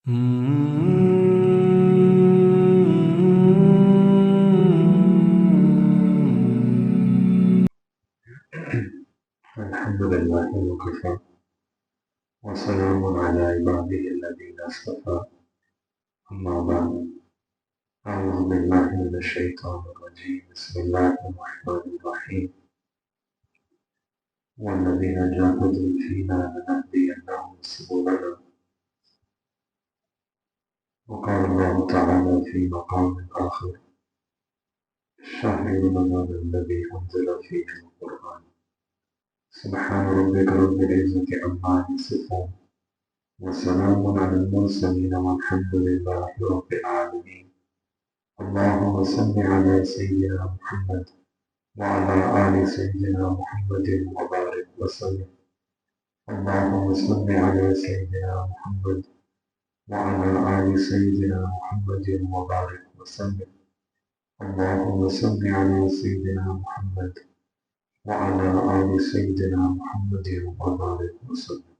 الحمد لله وكفى وسلام على عباده الذين اصطفى أما بعد أعوذ بالله من الشيطان الرجيم بسم الله الرحمن الرحيم والذين جاهدوا فينا لنهدينهم سبلنا وقال الله تعالى في مقام آخر شهر رمضان الذي أنزل فيه القرآن سبحان ربك رب العزة عما يصفون وسلام على المرسلين والحمد لله رب العالمين اللهم صل على سيدنا محمد وعلى آل سيدنا محمد وبارك وسلم اللهم صل على سيدنا محمد وعلى آل سيدنا محمد وبارك وسلم اللهم صل على سيدنا محمد وعلى آل سيدنا محمد وبارك وسلم.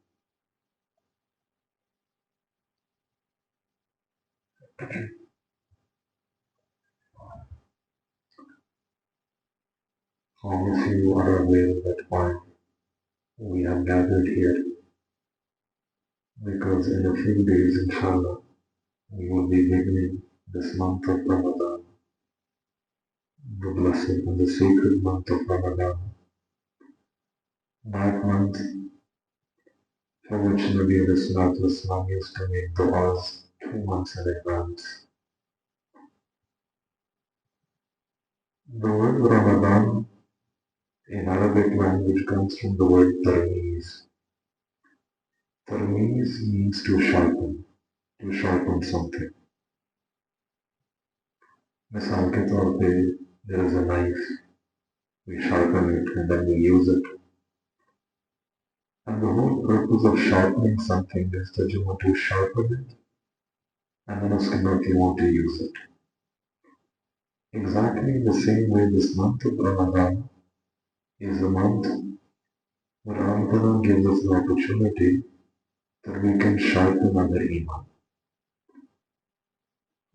All of you are aware that why we have gathered here, because in a few days, inshallah, we will be beginning this month of Ramadan, the blessed and the sacred month of Ramadan, that month for which Nabi Islam used to make du'as 2 months in advance. The word Ramadan in Arabic language comes from the word tarmiz. Tarmiz means to sharpen something. Misal ke taur pe, there is a knife, we sharpen it and then we use it. And the whole purpose of sharpening something is that you want to sharpen it and then uske baad you want to use it. Exactly the same way this month of Ramadan is a month where Allah Ta'ala gives us the opportunity that we can sharpen our iman.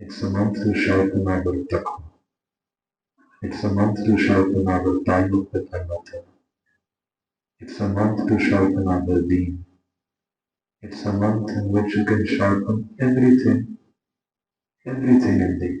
It's a month to sharpen our taqwa. It's a month to sharpen our ta'alluq with Allah. It's a month to sharpen our deen. It's a month in which you can sharpen everything in deen.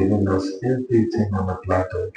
given us everything on a platter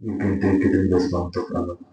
you can take it in this month of Ramadan.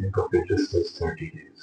think of it just as 30 days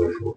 before.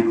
1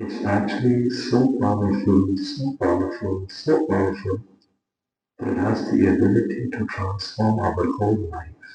It's actually so powerful, so powerful, so powerful that it has the ability to transform our whole life.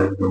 like the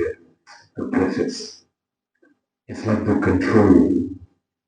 year, the preface. It's like the control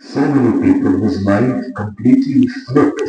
so many people whose life completely flipped।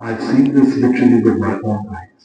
I've seen this literally with my own eyes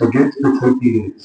forget the 30 days,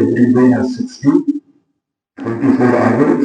every day has 60, 24 hours,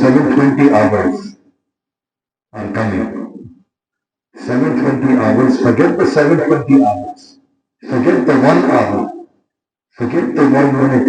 720 hours are coming. 720 hours, forget the 720 hours, forget the 1 hour, forget the 1 minute,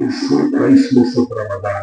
is so priceless of Ramadan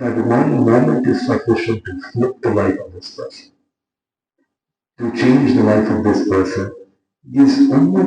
that one moment is sufficient to flip the life of this person, to change the life of this person. This ummah,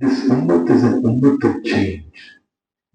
this ummah is an ummah of change.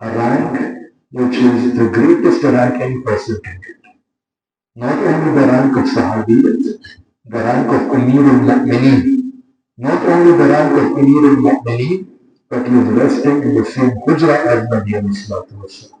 a rank which is the greatest rank any person can get. Not only the rank of sahabiyat, the rank of Amir al-Mu'mineen, Not only the rank of Amir al-Mu'mineen, but he was resting in the same hujra as Nabi alayhi salatu wasalam.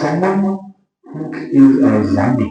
someone who is a zani,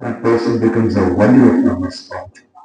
that person becomes a wali of Allah subhanahu wa ta'ala.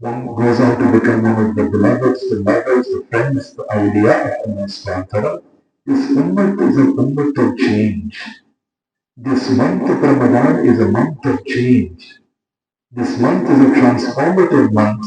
one goes on to become one of the beloveds, the lovers, the friends, the awliya of Allah subhanahu wa ta'ala. This ummah is an ummah of change. This month of Ramadan is a month of change. This month is a transformative month.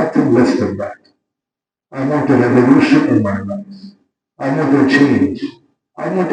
Nothing less than that. I want a revolution in my life. I want a change. I want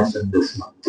us in this month.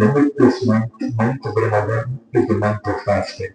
limit this month of Ramadan to the month of fasting.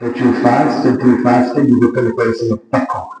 that you fast and through fasting you become a person of taqwa.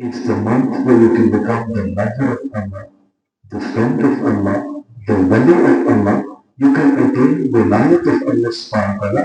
it's the month where you can become the lover of Allah, the friend of Allah, the wali of Allah. You can attain the wilayat of Allah subhanahu wa ta'ala.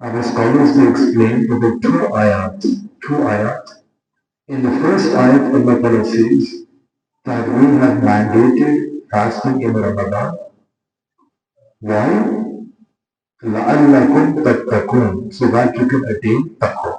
Our scholars they explain about two ayat. In the first ayat, Allah Ta'ala says that we have mandated fasting in Ramadan. Why? لَعَلَّكُمْ تَتَّقُونَ, so that you can attain taqwa.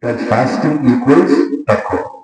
that fasting equals taqwa.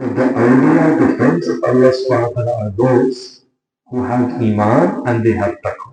So the awliya, the friends of Allah subhanahu wa ta'ala are those who have iman and they have taqwa.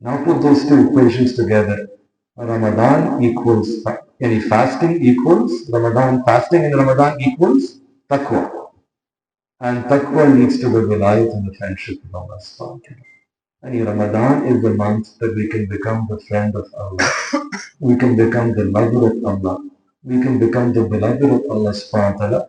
Now put those two equations together. Ramadan equals, yani fasting equals Ramadan, fasting in Ramadan equals taqwa. And taqwa leads to the wilayat and the friendship of Allah subhanahu wa ta'ala. And Ramadan is the month that we can become the friend of Allah. We can become the lover of Allah. We can become the beloved of Allah subhanahu wa ta'ala.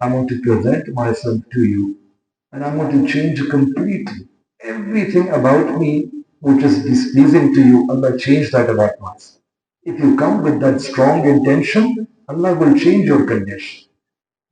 I want to present myself to you and I want to change completely everything about me which is displeasing to you. Allah, change that about myself. If you come with that strong intention, Allah will change your condition.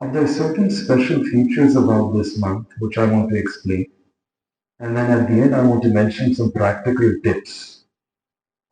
And there are certain special features about this month which I want to explain. And then at the end I want to mention some practical tips.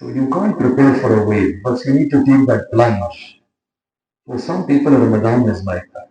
So you can't prepare for a wave, but you need to take that plunge. For some people Ramadan is like that.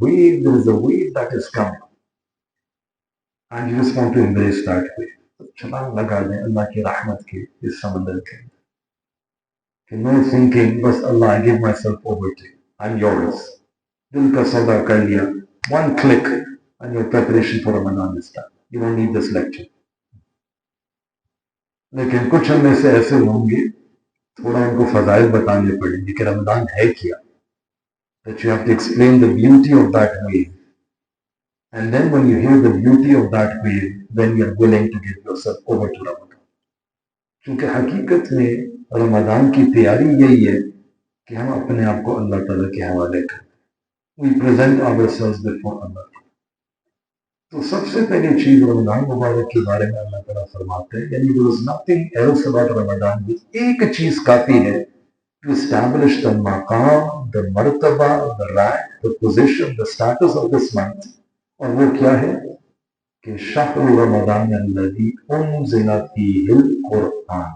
wave, there is a wave that is coming. And you just want to embrace that wave. تو چھلانگ لگا دیں اللہ کی رحمت کے اس سمندر کے اندر کہ نو تھنکنگ، بس Allah I give myself over to you, I am yours, دل کا سودا کر لیا، one click and your preparation for Ramadan is done, you don't need this lecture. لیکن کچھ ہم میں سے ایسے ہوں گے تھوڑا ان کو فضائل بتانے پڑیں گے کہ رمضان ہے کیا. That you have to explain the beauty of that wave. And then when you hear the beauty of that wave, then you are willing to give yourself over to Ramadan. کیونکہ حقیقت میں رمضان کی تیاری یہی ہے کہ ہم اپنے آپ کو اللہ تعالیٰ کے حوالے کریں. We present ourselves before Allah. تو سب سے پہلی چیز رمضان مبارک کے بارے میں اللہ تعالیٰ فرماتے ہیں، یعنی there is nothing else about رمضان. ایک چیز کافی ہے to establish the maqam, the martaba, the rank, the position, the status of this month. اور وہ کیا ہے کہ شہر رمضان الذی انزل فیہ القرآن.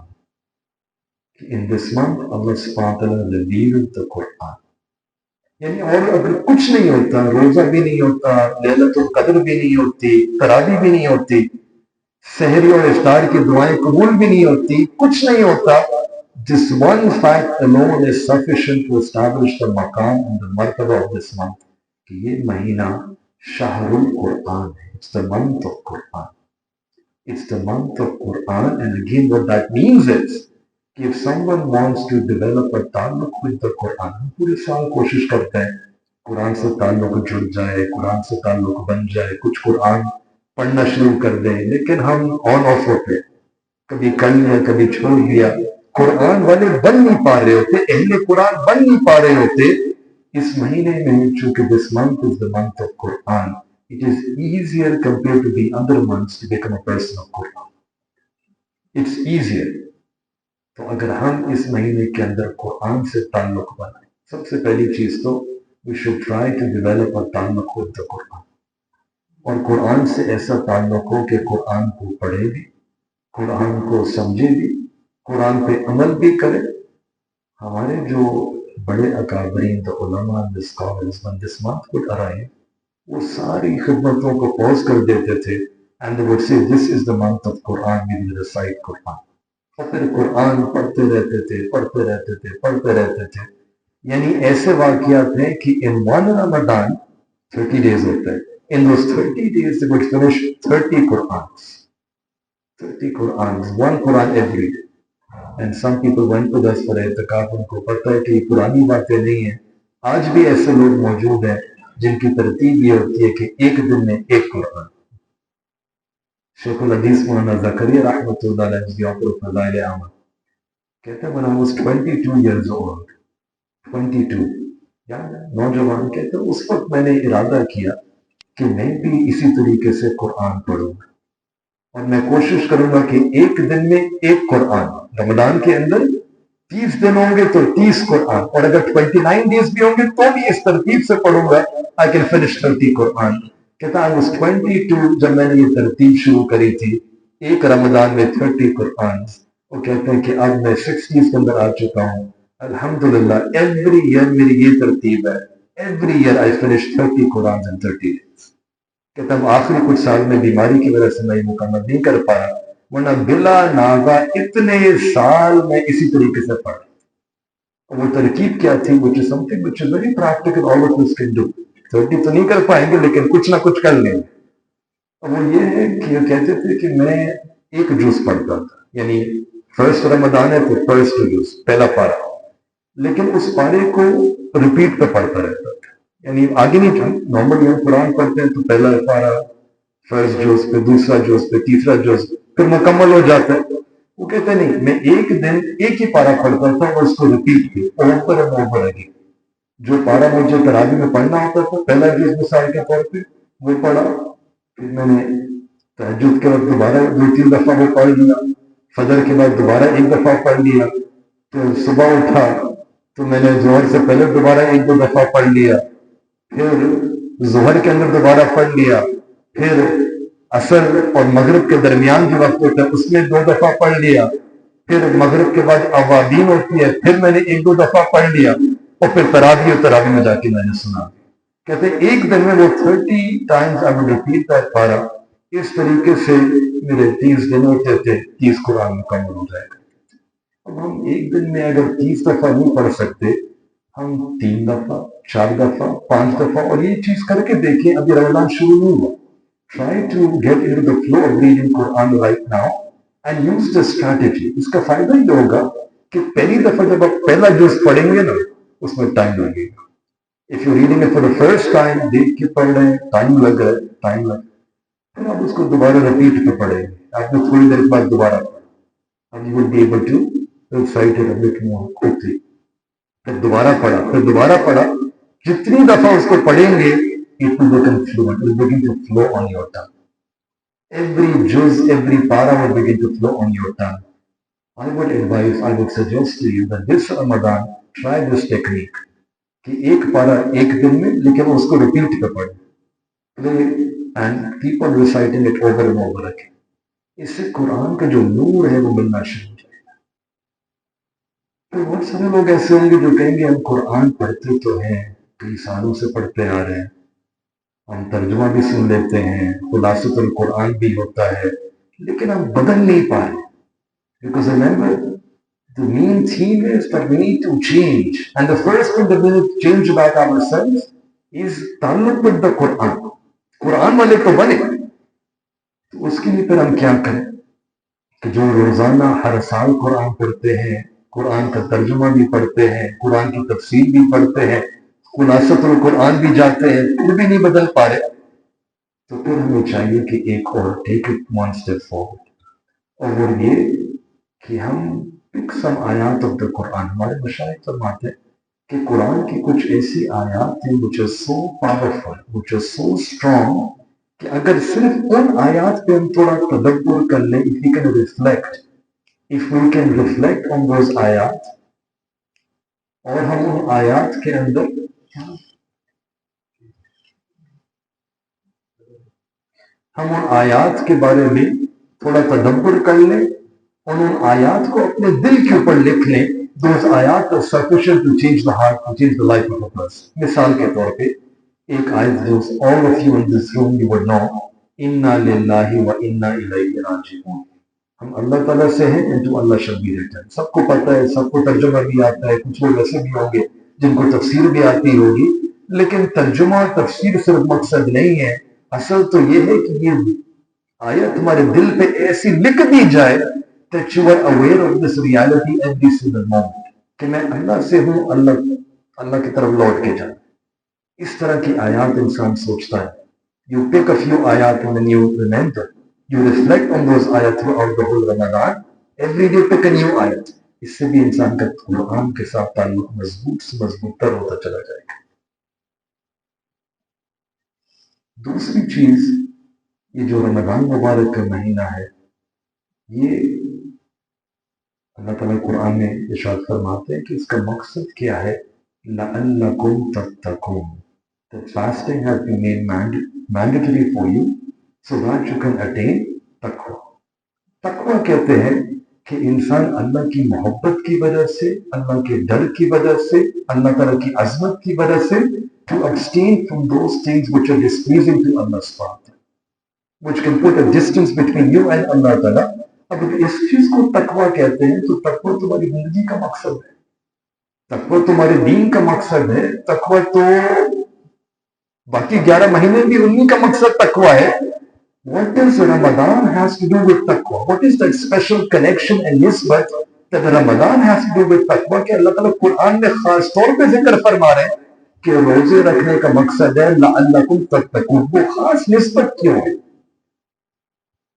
In this month Allah subhanahu wa ta'ala revealed the Quran. یعنی اور اگر کچھ نہیں ہوتا، روزہ بھی نہیں ہوتا، لیلۃ القدر بھی نہیں ہوتی، تراویح بھی نہیں ہوتی، سحری اور افطار کی دعائیں قبول بھی نہیں ہوتی، کچھ نہیں ہوتا، this one fact alone is sufficient to establish the maqam and the martaba of this month. کہ یہ مہینہ شہر القرآن ہے. It's the month of Quran. It's the month of Quran, and again what that means is if someone wants to develop a تعلق with the Quran، ہم پورے سال کوشش کرتے ہیں قرآن سے تعلق جڑ جائے، قرآن سے تعلق بن جائے، کچھ قرآن پڑھنا شروع کر دیں، لیکن ہم آن آف ہوتے، کبھی کر لیا کبھی چھوڑ دیا. قرآن والے بن نہیں پا رہے ہوتے، اہل قرآن بن نہیں پا رہے ہوتے. اس مہینے میں چونکہ this month is the month of Quran, it is easier compared to the other months to become a person of Quran. It's easier. تو اگر ہم اس مہینے کے اندر قرآن سے تعلق بنائیں، سب سے پہلی چیز تو we should try to develop a تعلق with the قرآن. اور قرآن سے ایسا تعلق ہو کہ قرآن کو پڑھے بھی، قرآن کو سمجھے بھی، قرآن پہ عمل بھی کرے. ہمارے جو بڑے اکابرین the علماء and the scholars when this month would arrive، وہ ساری خدمتوں کو پوز کر دیتے تھے and they would say this is the month of Quran, we will recite Quran. اور پھر قرآن پڑھتے رہتے تھے پڑھتے رہتے تھے پڑھتے رہتے تھے. یعنی ایسے واقعات ہیں کہ in one Ramadan 30 days ہوتے ہیں. In those 30 days they would finish 30 Qur'ans. 30 Qur'ans, one Quran every day. And some people went to us for اعتکاف. ان کو پتہ ہے کہ یہ پرانی باتیں نہیں ہیں. آج بھی ایسے لوگ موجود ہیں جن کی ترتیب یہ ہوتی ہے کہ ایک دن میں ایک قرآن. شیخ الحدیث مولانا زکریا رحمۃ اللہ علیہ the author of فضائل اعمال کہتے ہیں when I was 22 years old، 22 یاد ہے نوجوان، کہتے ہیں اس وقت میں نے ارادہ کیا کہ میں بھی اسی طریقے سے قرآن پڑھوں گا اور میں کوشش کروں گا کہ ایک دن میں ایک قرآن. رمضان کے اندر 30 دن ہوں گے تو 30 قرآن، اور اگر 29 days بھی ہوں گے تو بھی اس ترتیب سے پڑھوں گا. I can finish 30 قرآن. کہتا I was 22 جب میں نے یہ ترتیب شروع کری تھی، ایک رمضان میں 30 قرآن. وہ کہتے ہیں کہ اب میں 60s کے اندر آ چکا ہوں الحمدللہ. ایوری ایئر میری یہ ترتیب ہے، every year I finish 30 Quran in 30 days. کہتا اب آخری کچھ سال میں بیماری کی وجہ سے میں یہ مکمل نہیں کر پایا، ورنہ بلا ناغا اتنے سال میں اسی طریقے سے پڑھا. اور وہ ترکیب کیا تھی which is something which is very practical, all of us can do. 30 تو نہیں کر پائیں گے لیکن کچھ نہ کچھ کر لیں گے. اور وہ یہ ہے کہ وہ کہتے تھے کہ میں ایک جز پڑھتا تھا، یعنی فرسٹ رمضان ہے تو فرسٹ جز پہلا پارہ، لیکن اس پارے کو ریپیٹ پہ پڑھتا رہتا تھا. یعنی آگے نہیں تھا، نارملی ہم قرآن پڑھتے ہیں تو پہلا پارہ فرسٹ جز پہ دوسرا جز پہ تیسرا جز پھر مکمل ہو جاتا ہے. وہ کہتے نہیں، میں ایک دن ایک ہی پارہ پڑھتا تھا اور اس کو ریپیٹ کیا اوپر اینڈ اوور اگین. جو پارہ مجھے تراویح میں پڑھنا ہوتا تھا پہلا جز مثال کے طور پہ وہ پڑھا، پھر میں نے تہجد کے وقت دوبارہ 2-3 دفعہ وہ پڑھ لیا، فجر کے بعد دوبارہ ایک دفعہ پڑھ لیا، پھر صبح اٹھا تو میں نے ظہر سے پہلے دوبارہ 1-2 دفعہ پڑھ لیا، پھر ظہر کے اندر دوبارہ پڑھ لیا، پھر عصر اور مغرب کے درمیان جو وقت ہوتا ہے اس میں 2 دفعہ پڑھ لیا، پھر مغرب کے بعد اوابین ہوتی ہے پھر میں نے 1-2 دفعہ پڑھ لیا، اور پھر تراویح میں جا کے میں نے سنا. کہتے ایک دن میں وہ 30 times I would repeat that para. اس طریقے سے میرے 30 دن ہوتے تھے 30 قرآن مکمل ہو جائے گا. اب ہم ایک دن میں اگر 30 دفعہ نہیں پڑھ سکتے، ہم 3 دفعہ 4 دفعہ 5 دفعہ، اور یہ چیز کر کے دیکھیں. ابھی رمضان شروع نہیں ہوا. Try to get into the flow of reading Quran right now and use the strategy. اس کا فائدہ یہ ہوگا کہ پہلی دفعہ جب آپ پہلا جز پڑھیں گے نا، اس میں ٹائم لگے گا. If you're reading it for the first time، دیکھ کے پڑھ رہے ہیں، ٹائم لگ رہا ہے، ٹائم لگ، پھر آپ اس کو دوبارہ ریپیٹ پہ پڑھیں گے. آپ نے تھوڑی دیر بعد دوبارہ پڑھا، and you will be able to recite it a bit more quickly. پھر دوبارہ پڑھا. جتنی دفعہ اس کو پڑھیں گے it will become fluent. It will begin to flow on your tongue. Every juz, every para will begin to flow on your tongue. I would suggest to you that this Ramadan, try this technique. کہ ایک پارا ایک دن میں، لیکن اس کو repeat پہ پڑھیں. And keep on reciting it over and over again. اس سے قرآن کا جو نور ہے وہ ملنا شروع ہو جائے گا. تو بہت سارے لوگ ایسے ہوں گے جو کہیں گے ہم قرآن پڑھتے تو ہیں، کئی سالوں سے پڑھتے آ رہے ہیں، ہم ترجمہ بھی سن لیتے ہیں، خلاصۃ القرآن بھی ہوتا ہے، لیکن ہم بدل نہیں پا رہے. Because remember, the main theme is that we need to change. And the first thing that we need to change about ourselves is تعلق with the Quran. قرآن والے تو بنے. تو اس کے لیے پھر ہم کیا کریں کہ جو روزانہ ہر سال قرآن پڑھتے ہیں، قرآن کا ترجمہ بھی پڑھتے ہیں، قرآن کی تفسیر بھی پڑھتے ہیں، خلاصۃ القرآن بھی جاتے ہیں، پھر بھی نہیں بدل پا رہے، تو پھر ہمیں چاہیے کہ ایک اور take it one step forward. اور یہ کہ ہم pick some آیات of the قرآن. ہمارے مشاہد فرماتے ہیں کہ قرآن کی کچھ ایسی آیات ہیں which are so powerful, which are so strong، کہ اگر صرف ان آیات پہ ہم تھوڑا تدبر کر لیں، if we can reflect on those آیات، اور ہم ان آیات کے اندر ہم ان آیات کے بارے میں تھوڑا تدبر کر لیں، اور ان آیات کو اپنے دل کے اوپر لکھ لیں. those آیات are sufficient to change the heart, to change the life of a person. مثال کے طور پہ ایک آیت جو all of you in this room you would know، اِنَّا لِلَّهِ وَإِنَّا إِلَيْهِ رَاجِعُونَ. ہم اللہ تعالیٰ سے ہیں and to Allah shall be returned. سب کو پتہ ہے، سب کو ترجمہ بھی آتا ہے. کچھ لوگ ایسے بھی ہوں گے جن کو تفسیر بھی آتی ہوگی، لیکن ترجمہ اور تفسیر صرف مقصد نہیں ہے. اصل تو یہ ہے کہ یہ آیت ہمارے دل پہ ایسی لکھ دی جائے that you are aware of this reality every single moment، کہ میں اللہ سے ہوں، اللہ کی طرف لوٹ کے جاؤں. اس طرح کی آیات انسان سوچتا ہے. You pick a few آیات and then you remember. You reflect on those آیات throughout the whole Ramadan. Every day pick a new آیت. اس سے بھی انسان کا قرآن کے ساتھ تعلق مضبوط سے مضبوط تر ہوتا چلا جائے گا. دوسری چیز، یہ جو رمضان مبارک کا مہینہ ہے، یہ اللہ تعالیٰ قرآن میں ارشاد فرماتے ہیں کہ اس کا مقصد کیا ہے؟ لَعَلَّكُمْ تَتَّقُونَ. That fasting has been made mandatory for you so that you can attain taqwa. تقوی کہتے ہیں کہ انسان اللہ کی محبت کی وجہ سے، اللہ کے ڈر کی وجہ سے، اللہ تعالیٰ کی عظمت کی وجہ سے to abstain from those things which are displeasing to Allah subhanahu wa ta'ala, which can put a distance between you and Allah ta'ala. اب اس چیز کو تقوی کہتے ہیں، تو تقوی تمہاری زندگی کا مقصد ہے، تقوی تمہارے دین کا مقصد ہے. تقوی تو باقی 11 مہینے بھی انہی کا مقصد تقوی ہے. What does Ramadan has to do with taqwa? What is that special connection and nisbat that Ramadan has to do with taqwa؟ کہ اللہ تعالیٰ قرآن میں خاص طور پہ ذکر فرما رہے ہیں کہ روزے رکھنے کا مقصد ہے لعلکم تتقون. وہ خاص نسبت کیوں ہے؟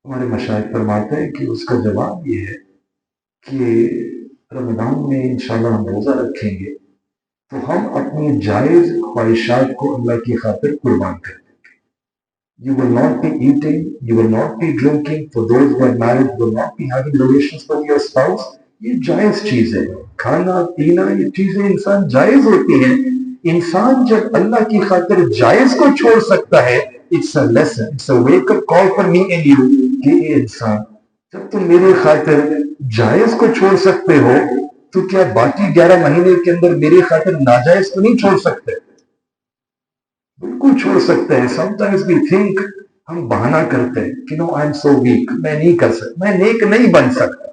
ہمارے مشاہد فرماتے ہیں کہ اس کا جواب یہ ہے کہ رمضان میں انشاءاللہ ہم روزہ رکھیں گے تو ہم اپنی جائز خواہشات کو اللہ کی خاطر قربان کر دیں گے. You will not be eating, you will not be drinking. For those who are married, you will not be having relations with your spouse. یہ جائز چیزیں ہیں، کھانا پینا یہ چیزیں انسان جائز ہوتی ہیں. انسان جب اللہ کی خاطر جائز کو چھوڑ سکتا ہے، it's a lesson, it's a wake up call for me and you کہ اے انسان، جب تم میری خاطر جائز کو چھوڑ سکتے ہو تو کیا باقی 11 مہینے کے اندر میری خاطر ناجائز کو نہیں چھوڑ سکتے؟ بالکل چھوڑ سکتے ہیں. Sometimes we think ہم بہانہ کرتے ہیں کہ نو آئی ایم سو ویک، میں نہیں کر سکتا، میں نیک نہیں بن سکتا.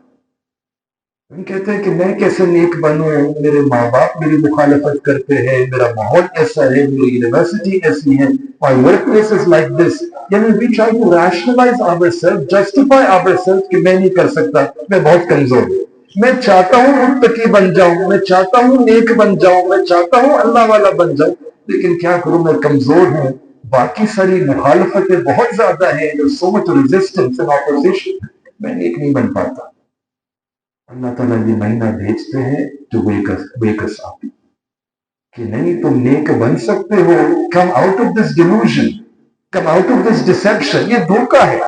ہم کہتے ہیں کہ میں کیسے نیک بنوں، میرے ماں باپ میری مخالفت کرتے ہیں، میرا ماحول ایسا ہے، میری یونیورسٹی ایسی ہے، my workplace is like this. یعنی we try to rationalize ourselves, justify ourselves کہ میں نہیں کر سکتا، میں بہت کمزور ہوں، میں چاہتا ہوں متقی بن جاؤں، میں چاہتا ہوں نیک بن جاؤں، میں چاہتا ہوں اللہ والا بن جاؤں، لیکن کیا کروں، میں کمزور ہوں، باقی ساری مخالفتیں بہت زیادہ ہیں، so much resistance and opposition، میں نیک نہیں بن پاتا. اللہ تعالیٰ یہ مہینہ بھیجتے ہیں to wake us up کہ نہیں، تم نیک بن سکتے ہو. come out of this delusion, come out of this deception. یہ دھوکہ ہے.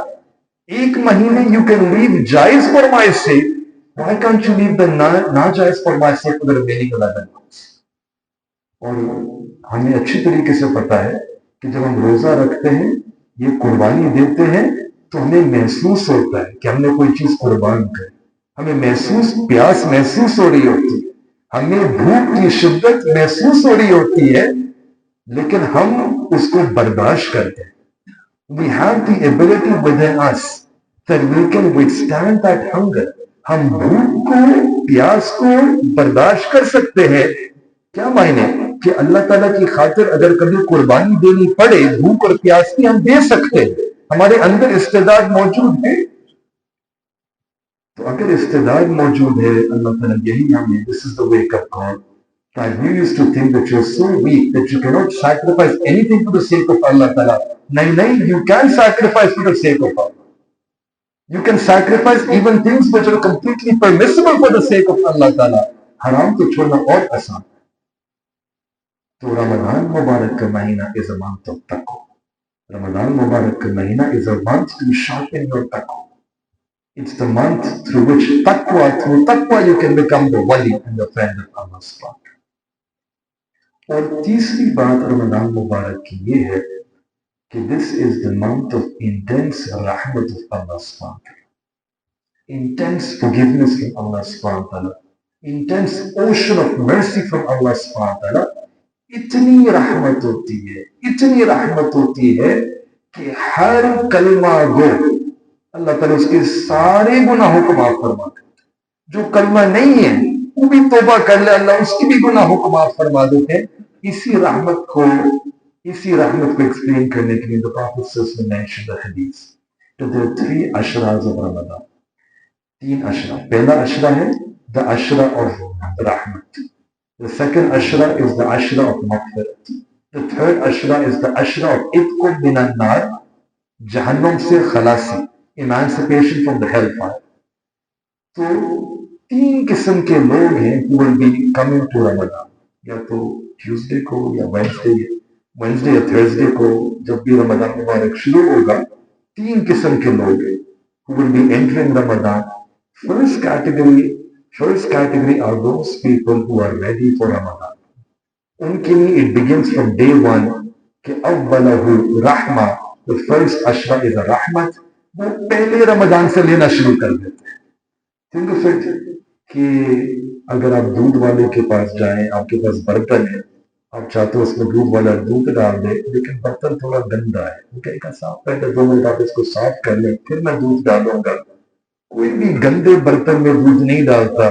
ایک مہینے you can leave جائز for my sake, why can't you leave the ناجائز for my sake for the remaining 11 months. اور ہمیں اچھی طریقے سے پتا ہے کہ جب ہم روزہ رکھتے ہیں، یہ قربانی دیتے ہیں، تو ہمیں محسوس ہوتا ہے کہ ہم نے کوئی چیز قربان کری، ہمیں پیاس محسوس ہو رہی ہوتی ہے، ہمیں بھوک کی شدت محسوس ہو رہی ہوتی ہے، لیکن ہم اس کو برداشت کرتے ہیں. We have the ability within us that we can withstand that hunger. ہم بھوک کو، پیاس کو برداشت کر سکتے ہیں. کیا معنی کہ اللہ تعالیٰ کی خاطر اگر کبھی قربانی دینی پڑے بھوک اور پیاس کی، ہم دے سکتے ہیں، ہمارے اندر استعداد موجود ہے. تو اگر استعداد موجود ہے، اللہ تعالیٰ یہی ہمیں this is the wake up call that we used to think that you're so weak that you cannot sacrifice anything for the sake of Allah Ta'ala. نہیں، you can sacrifice for the sake of Allah. You can sacrifice even things which are completely permissible for the sake of Allah Ta'ala. حرام تو چھوڑنا اور آسان. تو رمضان مبارک کا مہینہ is a month of taqwa. رمضان مبارک کا مہینہ is a month to sharpen your taqwa. It's the month through which through taqwa you can become the wali and the friend of Allah subhanahu. اور تیسری بات رمضان مبارک کی یہ ہے کہ this is the month of intense rahmat of Allah subhanahu. Intense forgiveness from Allah subhanahu. Intense ocean of mercy from Allah subhanahu. اتنی رحمت ہوتی ہے کہ ہر کلمہ گو اللہ تعالیٰ اس کے سارے گناہوں کو معاف فرما دیتے. جو کلمہ نہیں ہے وہ بھی توبہ کر لے، اللہ اس کی بھی گناہوں کو معاف فرما دیتے ہیں. اسی رحمت کو ایکسپلین کرنے کے لیے the Prophet نے mentioned the hadith that there are 3 ashras of Ramadan. 3 ashra. پہلا ashra ہے the ashra of rahmat. The second ashra is the ashra of maghfirat. The third ashra is the ashra of itqun min an-nar, جہنم سے خلاصی، emancipation from the hellfire. تو 3 قسم کے لوگ ہیں who will be coming to Ramadan. یا تو Tuesday کو یا وینسڈے یا تھرسڈے کو جب بھی رمضان مبارک شروع ہوگا، 3 قسم کے لوگ ہیں who will be entering Ramadan. First category are those people who are ready for Ramadan. ان کے لیے it begins from day 1 کہ اولہ رحمہ، the first ashra is a rahmat. وہ پہلے رمضان سے لینا شروع کر دیتے ہیں. Think of it کہ اگر آپ دودھ والے کے پاس جائیں، آپ کے پاس برتن ہے، آپ چاہتے ہو اس میں دودھ والا دودھ ڈال دے، لیکن برتن تھوڑا گندا ہے، وہ کہے گا صاف پہلے 2 منٹ آپ اس کو صاف کر لیں پھر میں دودھ ڈالوں گا. کوئی بھی گندے برتن میں دودھ نہیں ڈالتا.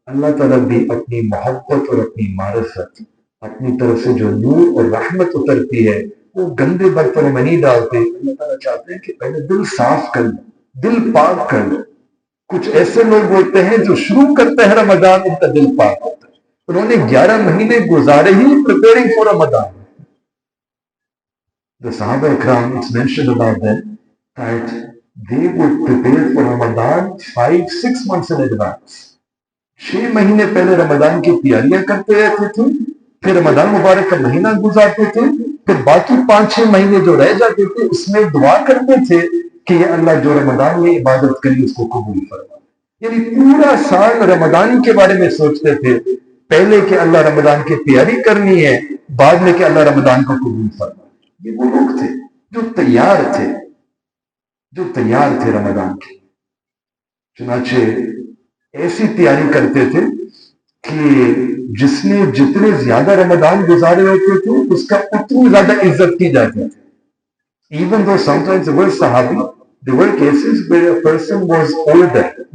اللہ تعالیٰ بھی اپنی محبت اور اپنی معرفت، اپنی طرف سے جو نور اور رحمت اترتی ہے وہ گندے برتنوں میں نہیں ڈالتے. اللہ تعالیٰ چاہتے ہیں کہ پہلے دل صاف کر لیں، دل پاک کر لیں. کچھ ایسے لوگ ہوتے ہیں جو شروع کرتے ہیں رمضان، ان کا دل پاک ہوتا ہے، انہوں نے 11 مہینے گزارے ہی preparing for Ramadan. The Sahaba Ikram, it's mentioned about them that they would prepare for Ramadan 5-6 months in advance. 6 مہینے پہلے رمضان کی تیاریاں کرتے رہتے تھے، پھر رمضان مبارک کا مہینہ گزارتے تھے، پھر باقی 5-6 مہینے جو رہ جاتے تھے اس میں دعا کرتے تھے کہ یہ اللہ جو رمضان میں عبادت کری اس کو قبول فرما. یعنی پورا سال رمضان کے بارے میں سوچتے تھے، پہلے کہ اللہ رمضان کی تیاری کرنی ہے، بعد میں کہ اللہ رمضان کو قبول فرما. یہ وہ لوگ تھے جو تیار تھے رمضان کے. چنانچہ ایسی تیاری کرتے تھے کہ جس نے جتنے زیادہ رمضان گزارے ہوتے تھے اس کا اتنی زیادہ عزت کی جاتی تھی. Even though sometimes there were Sahabi, there were cases where a person was older,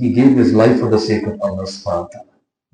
he gave his life for the sake of Allah subhanahu wa ta'ala,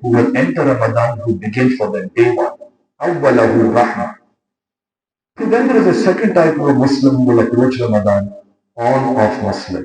who will enter Ramadan who begin for them day one, awwalahu rahma। Then there is a second type of a Muslim who will approach Ramadan on off Muslim।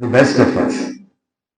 the best of us,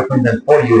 open them for you,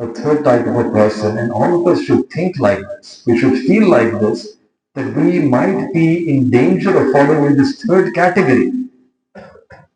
a third type of a person, and all of us should think like this, we should feel like this, that we might be in danger of falling in this third category।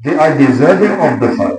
they are deserving of the fire।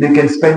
they can spend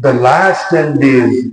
the last 10 days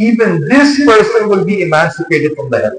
even this person will be emancipated from the hell।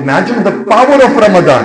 imagine the power of Ramadan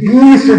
20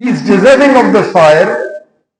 he is deserving of the fire,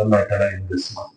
Allah Ta'ala in this month।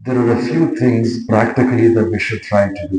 there are a few things practically that we should try to do।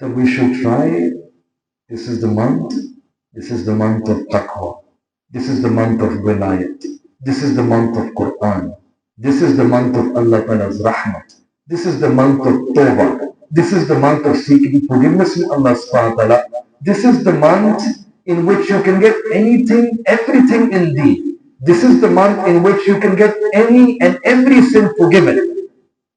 that we should try This is the month. This is the month of taqwa. This is the month of wilayat. This is the month of Quran. This is the month of Allah Ta'ala's rahmat. This is the month of tawbah. This is the month of seeking forgiveness with Allah Subhanahu wa Ta'ala. This is the month in which you can get anything, everything in thee. This is the month in which you can get any and every sin forgiven.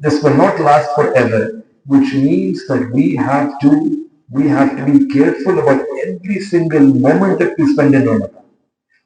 This will not last forever, which means that we have to be careful about every single moment that we spend in Ramadan.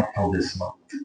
up for this month.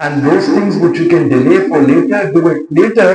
And those things which you can delay for later, do it later.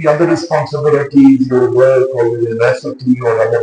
the other responsibilities, your work or university or other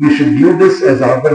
we should view this as our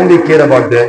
only care about their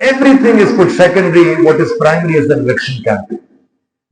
Everything is put secondary. What is primary is the election campaign.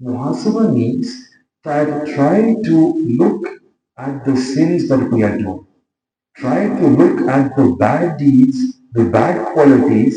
Muhasaba means that try to look at the sins that we are doing. Try to look at the bad deeds, the bad qualities.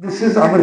this is our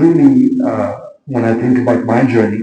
really when I think about my journey.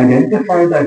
identify that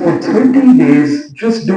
for 30 days just do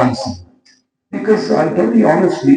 one sunnat. Because I'll tell you honestly,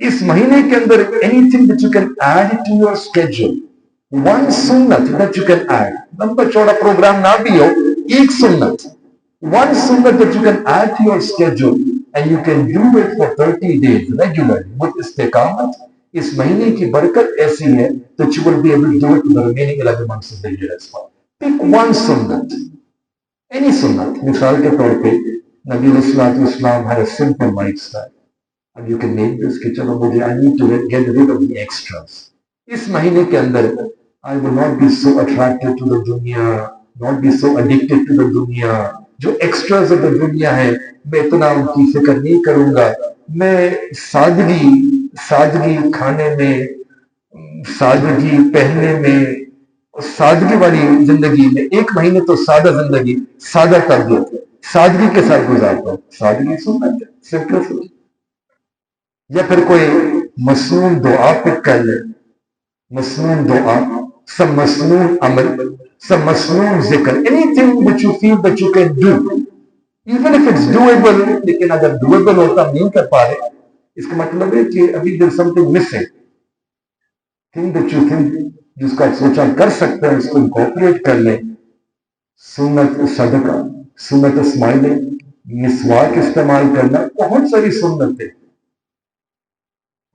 اس مہینے کے اندر anything that you can add to your schedule, one sunnat that you can add, لمبا چوڑا programme نہ بھی ہو, ایک سنت, one sunnat that you can add to your schedule and you can do it for 30 days regularly with استقامت, اس مہینے کی برکت ایسی ہے that you will be able to do it for the remaining 11 months of the year as well. Pick one sunnat, any sunnat. مثال کے طور پہ نبی علیہ السلام had a simple lifestyle. And you can make this کہ چلو مجھے I need to get rid of the extras. اس مہینے کے اندر I will not be so attracted to the دنیا, not be so addicted to the دنیا. جو extras of the دنیا ہے میں اتنا ان کی فکر نہیں کروں گا. میں سادگی کھانے میں, سادگی پہننے میں, سادگی والی زندگی میں, ایک مہینے تو سادہ زندگی, سادہ تربیت, سادگی کے ساتھ گزارتا ہوں. سادگی سنت ہے, سمپل. یا پھر کوئی مسنون دعا پک کر لے, مسنون دعا, some مسنون عمل, some مسنون ذکر, anything which you feel that you can do, even if it's doable. لیکن اگر doable ہوتا نہیں کر پا رہے, اس کا مطلب ہے کہ ابھی there's something missing. Thing that you think, جس کا سوچا کر سکتے ہیں, اس کو انکارپوریٹ کر لیں. سنت صدقہ, سنت اسمائلنگ, مسواک استعمال کرنا, بہت ساری سنتیں.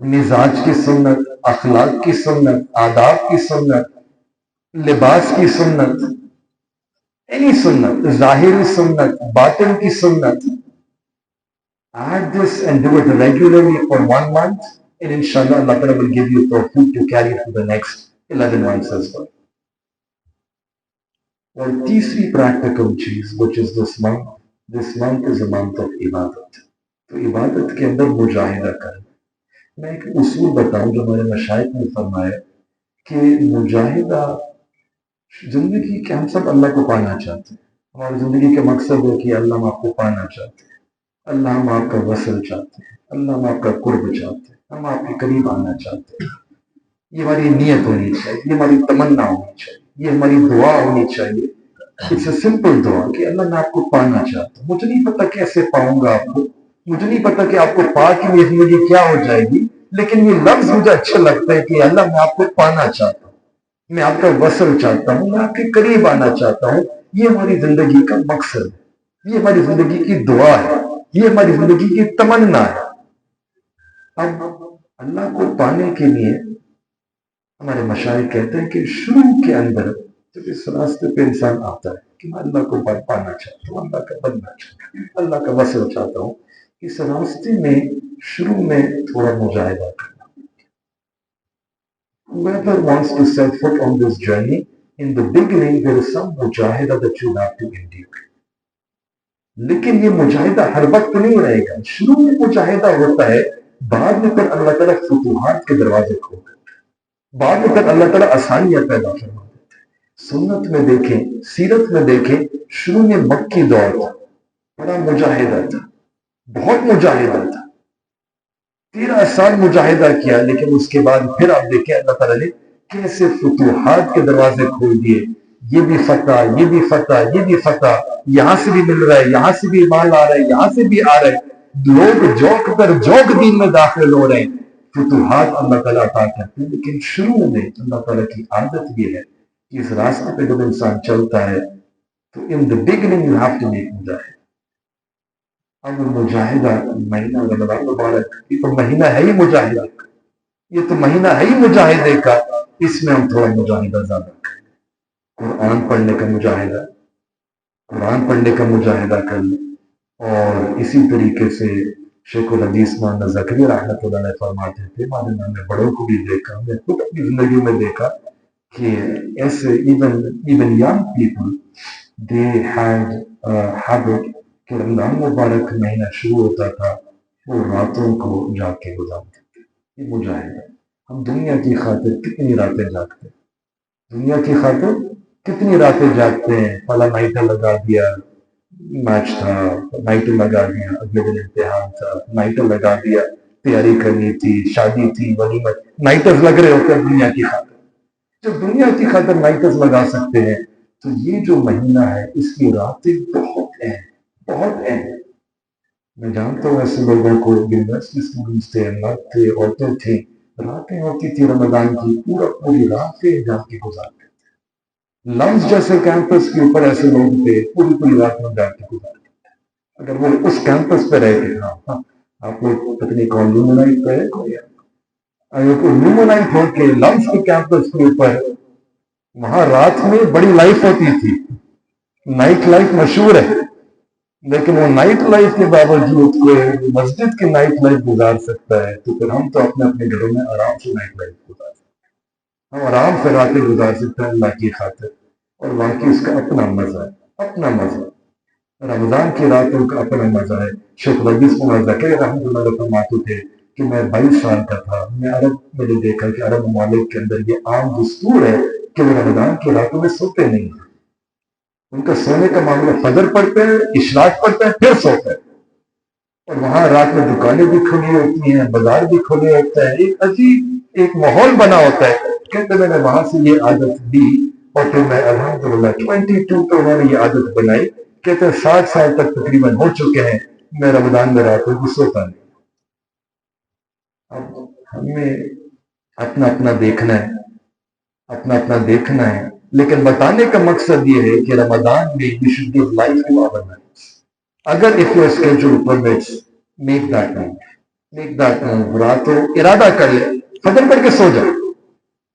مزاج کی سنت, اخلاق کی سنت, آداب کی سنت, لباس کی سنت, any سنت, ظاہری سنت, باطن کی سنت. Add this and do it regularly for 1 month and inshallah Allah Ta'ala will give you tawfiq to carry it for the next 11 months as well. اور تیسری practical چیز which is this month is a month of عبادت. تو عبادت کے اندر مجاہدہ کرنا. میں ایک اصول بتاؤں جو ہمارے مشائخ نے فرمایا کہ مجاہدہ زندگی کے, ہم سب اللہ کو پانا چاہتے ہیں. ہماری زندگی کا مقصد ہے کہ اللہ ہم آپ کو پانا چاہتے ہیں, اللہ ہم آپ کا وصل چاہتے ہیں, اللہ ہم آپ کا قرب چاہتے ہیں, ہم آپ کے قریب آنا چاہتے ہیں. یہ ہماری نیت ہونی چاہیے, یہ ہماری تمنا ہونی چاہیے, یہ ہماری دعا ہونی چاہیے. اٹس اے سمپل دعا کہ اللہ میں آپ کو پانا چاہتا ہوں. مجھے نہیں پتا کیسے پاؤں گا آپ کو, مجھے نہیں پتا کہ آپ کو پا کے میری زندگی کیا ہو جائے گی, لیکن یہ لفظ مجھے اچھا لگتا ہے کہ اللہ میں آپ کو پانا چاہتا ہوں, میں آپ کا وصل چاہتا ہوں, میں آپ کے قریب آنا چاہتا ہوں. یہ ہماری زندگی کا مقصد ہے, یہ ہماری زندگی کی دعا ہے, یہ ہماری زندگی کی تمنا ہے. اب اللہ کو پانے کے لیے ہمارے مشائخ کہتے ہیں کہ شروع کے اندر جب اس راستے پہ انسان آتا ہے کہ میں اللہ کو پانا چاہتا ہوں, اللہ کا بننا چاہتا ہوں, اللہ کا وصل چاہتا ہوں, اس راستے میں شروع میں تھوڑا مجاہدہ کرنا. Whoever wants to set foot on this journey, in the beginning there is some mujahida that you have to endure. لیکن یہ مجاہدہ ہر وقت نہیں رہے گا. شروع میں مجاہدہ ہوتا ہے, بعد میں پھر اللہ تعالیٰ فتوحات کے دروازے کھولتے ہیں, بعد میں پھر اللہ تعالیٰ آسانیاں پیدا فرما دیتے ہیں. سنت میں دیکھیں, سیرت میں دیکھیں, شروع میں مکی دور تھا, بڑا مجاہدہ تھا, بہت مجاہدہ تھا, 13 سال مجاہدہ کیا. لیکن اس کے بعد پھر آپ دیکھیں اللہ تعالیٰ نے کیسے فتوحات کے دروازے کھول دیے. یہ بھی فتح, یہ بھی فتح, یہ بھی فتح, یہاں سے بھی مل رہا ہے, یہاں سے بھی مال آ رہا ہے, یہاں سے بھی آ رہا ہے. لوگ جوک پر جوک دین میں داخل ہو رہے ہیں. فتوحات اللہ تعالیٰ عطا کرتے ہیں. لیکن شروع میں اللہ تعالیٰ کی عادت یہ ہے کہ اس راستے پہ جب انسان چلتا ہے تو in the beginning you have to make مجاہدہ. اب مجاہدہ مہینہ رمضان مبارک, یہ تو مہینہ ہے ہی مجاہدہ, یہ تو مہینہ ہے ہی مجاہدے کا. اس میں ہم تھوڑا مجاہدہ زیادہ کریں. قرآن پڑھنے کا مجاہدہ, قرآن پڑھنے کا مجاہدہ کر لیں. اور اسی طریقے سے شیخ الحدیث مولانا زکریا رحمۃ اللہ علیہ فرماتے تھے, میں نے بڑوں کو بھی دیکھا, میں خود اپنی زندگی میں دیکھا کہ ایسے even young people they had a habit کہ رمضان مبارک مہینہ شروع ہوتا تھا وہ راتوں کو جا کے گزارتے تھے. یہ مجاہدہ. ہم دنیا کی خاطر کتنی راتیں جاگتے ہیں, دنیا کی خاطر کتنی راتیں جاگتے ہیں. فلاں نائٹر لگا دیا, میچ تھا, نائٹر لگا دیا, اگلے دن امتحان تھا, نائٹر لگا دیا, تیاری کرنی تھی, شادی تھی, ولیمہ, نائٹرز لگ رہے ہوتے ہیں دنیا کی خاطر. جب دنیا کی خاطر نائٹرز لگا سکتے ہیں تو یہ جو مہینہ ہے اس کی راتیں بہت اہم, بہت اہم. میں جانتا ہوں ایسے لوگوں کو، یونیورسٹی اسٹوڈنٹس تھے، مرد تھے، عورتیں تھیں، راتیں ہوتی تھی رمضان کی، پوری راتیں جا کے گزارتے تھے۔ لمس جیسے کیمپس کے اوپر ایسے لوگ تھے، پوری رات میں جا کے گزارتے تھے۔ اگر وہ اس کیمپس پہ رہتے، ہاں آپ لوگ پتنی کون لومنائٹ پہ ہے کوئی، اگر کوئی لومنائٹ ہو کے لمس کے کیمپس کے اوپر، وہاں رات میں بڑی لائف ہوتی تھی، نائٹ لائف مشہور ہے، لیکن وہ نائٹ لائف کے باوجود کوئی مسجد کی نائٹ لائف گزار سکتا ہے، تو پھر ہم تو اپنے اپنے گھروں میں آرام سے نائٹ لائف گزار سکتے ہیں، ہم آرام سے راتیں گزار سکتے ہیں اللہ کی خاطر، اور واقعی اس کا اپنا مزہ ہے، اپنا مزہ۔ رمضان کی راتوں کا اپنا مزہ ہے۔ شیخ ربیع بن ذکر رحمۃ اللہ علیہ فرماتے تھے کہ میں 22 سال کا تھا، میں نے دیکھا کہ عرب ممالک کے اندر یہ عام دستور ہے کہ وہ رمضان کی راتوں میں سوتے نہیں ہیں، ان کا سونے کا معاملہ فجر پڑھتے ہیں، اشراق پڑھتے ہیں، پھر سوتے ہیں، اور وہاں رات میں دکانیں بھی کھلی ہوتی ہیں، بازار بھی کھلے ہوتے ہیں، ایک عجیب ایک ماحول بنا ہوتا ہے۔ کہتے میں نے وہاں سے یہ عادت دی، اور پھر میں الحمدللہ 22 پہ انہوں نے یہ عادت بنائی۔ کہتے ہیں 60 سال تک تقریباً ہو چکے ہیں میں رمضان میں راتوں کو سوتا نہیں۔ اب ہمیں اپنا اپنا دیکھنا ہے، اپنا اپنا دیکھنا ہے، لیکن بتانے کا مقصد یہ ہے کہ رمضان میں we should give life to our nights. اگر if your schedule permits, make that move. راتوں ارادہ کر لیں، فجر پڑھ کے سو جائیں،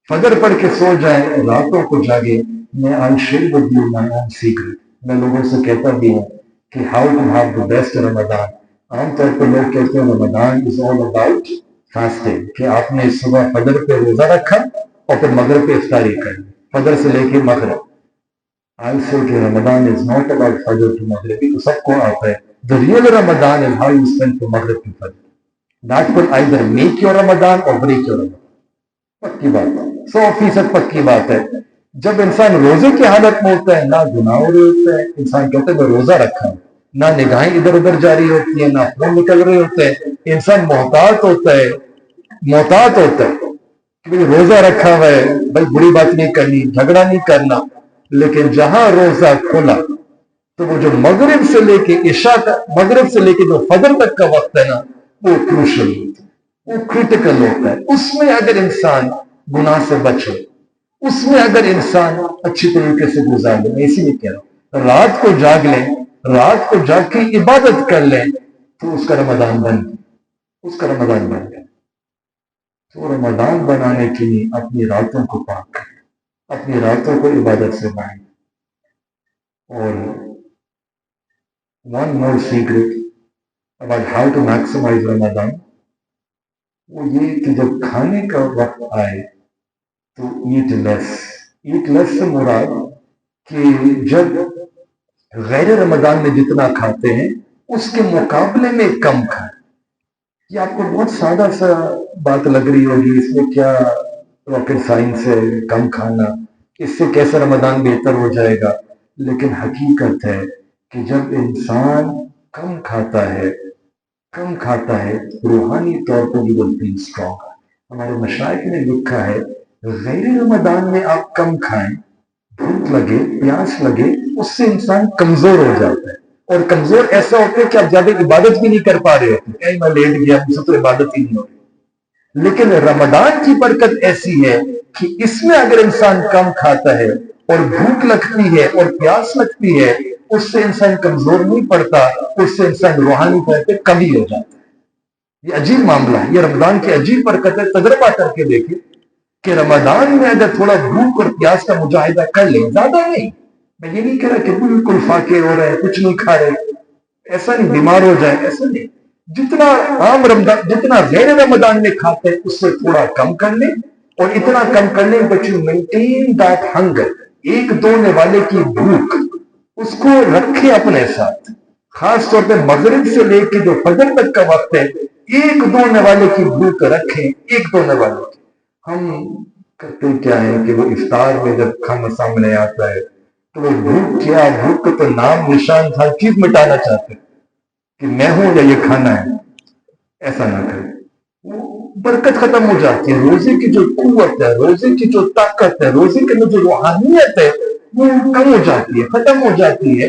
فجر پڑھ کے سو جائیں، راتوں کو جاگے۔ میں I share with you my own secret. میں لوگوں سے کہتا بھی ہوں کہ how to have the best رمضان۔ عام طور پر لوگ کہتے ہیں رمضان is all about fasting، کہ آپ نے صبح فجر پہ روزہ رکھا اور پھر مغرب پہ افطاری کر لی، فجر سے لے کے مغرب۔ I say کہ رمضان is not about فجر to مغرب، تو سب کو آتا ہے۔ The real Ramadan is how you spend from مغرب to فجر. That will either make your Ramadan or break your Ramadan. پکی بات ہے، 100% پکی بات ہے۔ جب انسان روزے کی حالت میں ہوتا ہے، نہ گناہ ہو رہے ہوتے ہیں، انسان کہتے ہیں میں روزہ رکھا ہوں، نہ نگاہیں ادھر ادھر جاری ہوتی ہیں، نہ خون نکل رہے ہوتے ہیں، انسان محتاط ہوتا ہے کہ روزہ رکھا ہوا ہے، بھائی بری بات نہیں کرنی، جھگڑا نہیں کرنا۔ لیکن جہاں روزہ کھولا تو وہ جو مغرب سے لے کے عشاء کا، مغرب سے لے کے جو فجر تک کا وقت ہے نا، وہ کروشل ہوتا ہے، وہ کریٹیکل ہوتا ہے۔ اس میں اگر انسان گناہ سے بچے، اس میں اگر انسان اچھی طریقے سے گزار لے، میں اسی لیے کہہ رہا ہوں رات کو جاگ لیں، رات کو جاگ کے عبادت کر لیں، تو اس کا رمضان بن گیا۔ تو رمضان بنانے کے لیے اپنی راتوں کو پاک کریں، اپنی راتوں کو عبادت سے بنائیں۔ اور one more secret about how to maximize رمضان، وہ یہ کہ جب کھانے کا وقت آئے تو eat less سے مراد کہ جب غیر رمضان میں جتنا کھاتے ہیں اس کے مقابلے میں کم کھائیں۔ یہ آپ کو بہت سادہ سا بات لگ رہی ہوگی، اس میں کیا راکٹ سائنس ہے، کم کھانا، اس سے کیسے رمضان بہتر ہو جائے گا؟ لیکن حقیقت ہے کہ جب انسان کم کھاتا ہے روحانی طور پر بھی بولتی اسٹرانگ۔ ہمارے مشائخ نے لکھا ہے غیر رمضان میں آپ کم کھائیں، بھوک لگے، پیاس لگے، اس سے انسان کمزور ہو جاتا ہے، اور کمزور ایسا ہوتا ہے کہ آپ زیادہ عبادت بھی نہیں کر پا رہے ہوتے، میں لیٹ گیا، مجھ سے تو عبادت ہی نہیں ہو رہی۔ لیکن رمضان کی برکت ایسی ہے کہ اس میں اگر انسان کم کھاتا ہے اور بھوک لگتی ہے اور پیاس لگتی ہے، اس سے انسان کمزور نہیں پڑتا، اس سے انسان روحانی طور پہ کمی ہو جاتا ہے۔ یہ عجیب معاملہ ہے، یہ رمضان کی عجیب برکت ہے۔ تجربہ کر کے دیکھیں کہ رمضان میں اگر تھوڑا بھوک اور پیاس کا مجاہدہ کر لیں، زیادہ نہیں، میں یہ نہیں کہہ رہا کہ بالکل فاقے ہو رہے ہیں، کچھ نہیں کھا رہے، ایسا نہیں، بیمار ہو جائے، ایسا نہیں، جتنا عام رمضان، جتنا غیر رمضان میں کھاتے ہیں اس سے تھوڑا کم کر لیں، اور اتنا کم کر لیں but you maintain that hunger، ایک دونے والے کی بھوک اس کو رکھے اپنے ساتھ، خاص طور پہ مغرب سے لے کے جو فجر تک کا وقت ہے، ایک دونے والے کی بھوک رکھیں، ایک دونے والے کی۔ ہم کرتے کیا ہے کہ وہ افطار میں جب کھانا سامنے آتا ہے تو وہ بھوک کا تو نام نشان ہر چیز مٹانا چاہتے ہیں کہ میں ہوں یا یہ کھانا ہے۔ ایسا نہ کریں، وہ برکت ختم ہو جاتی ہے، روزے کی جو قوت ہے، روزے کی جو طاقت ہے، روزے کے اندر جو روحانیت ہے وہ کم ہو جاتی ہے، ختم ہو جاتی ہے۔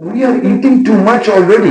We are eating too much already.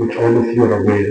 which all of you are aware,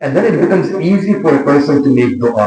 and then it becomes easy for a person to make dua.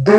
2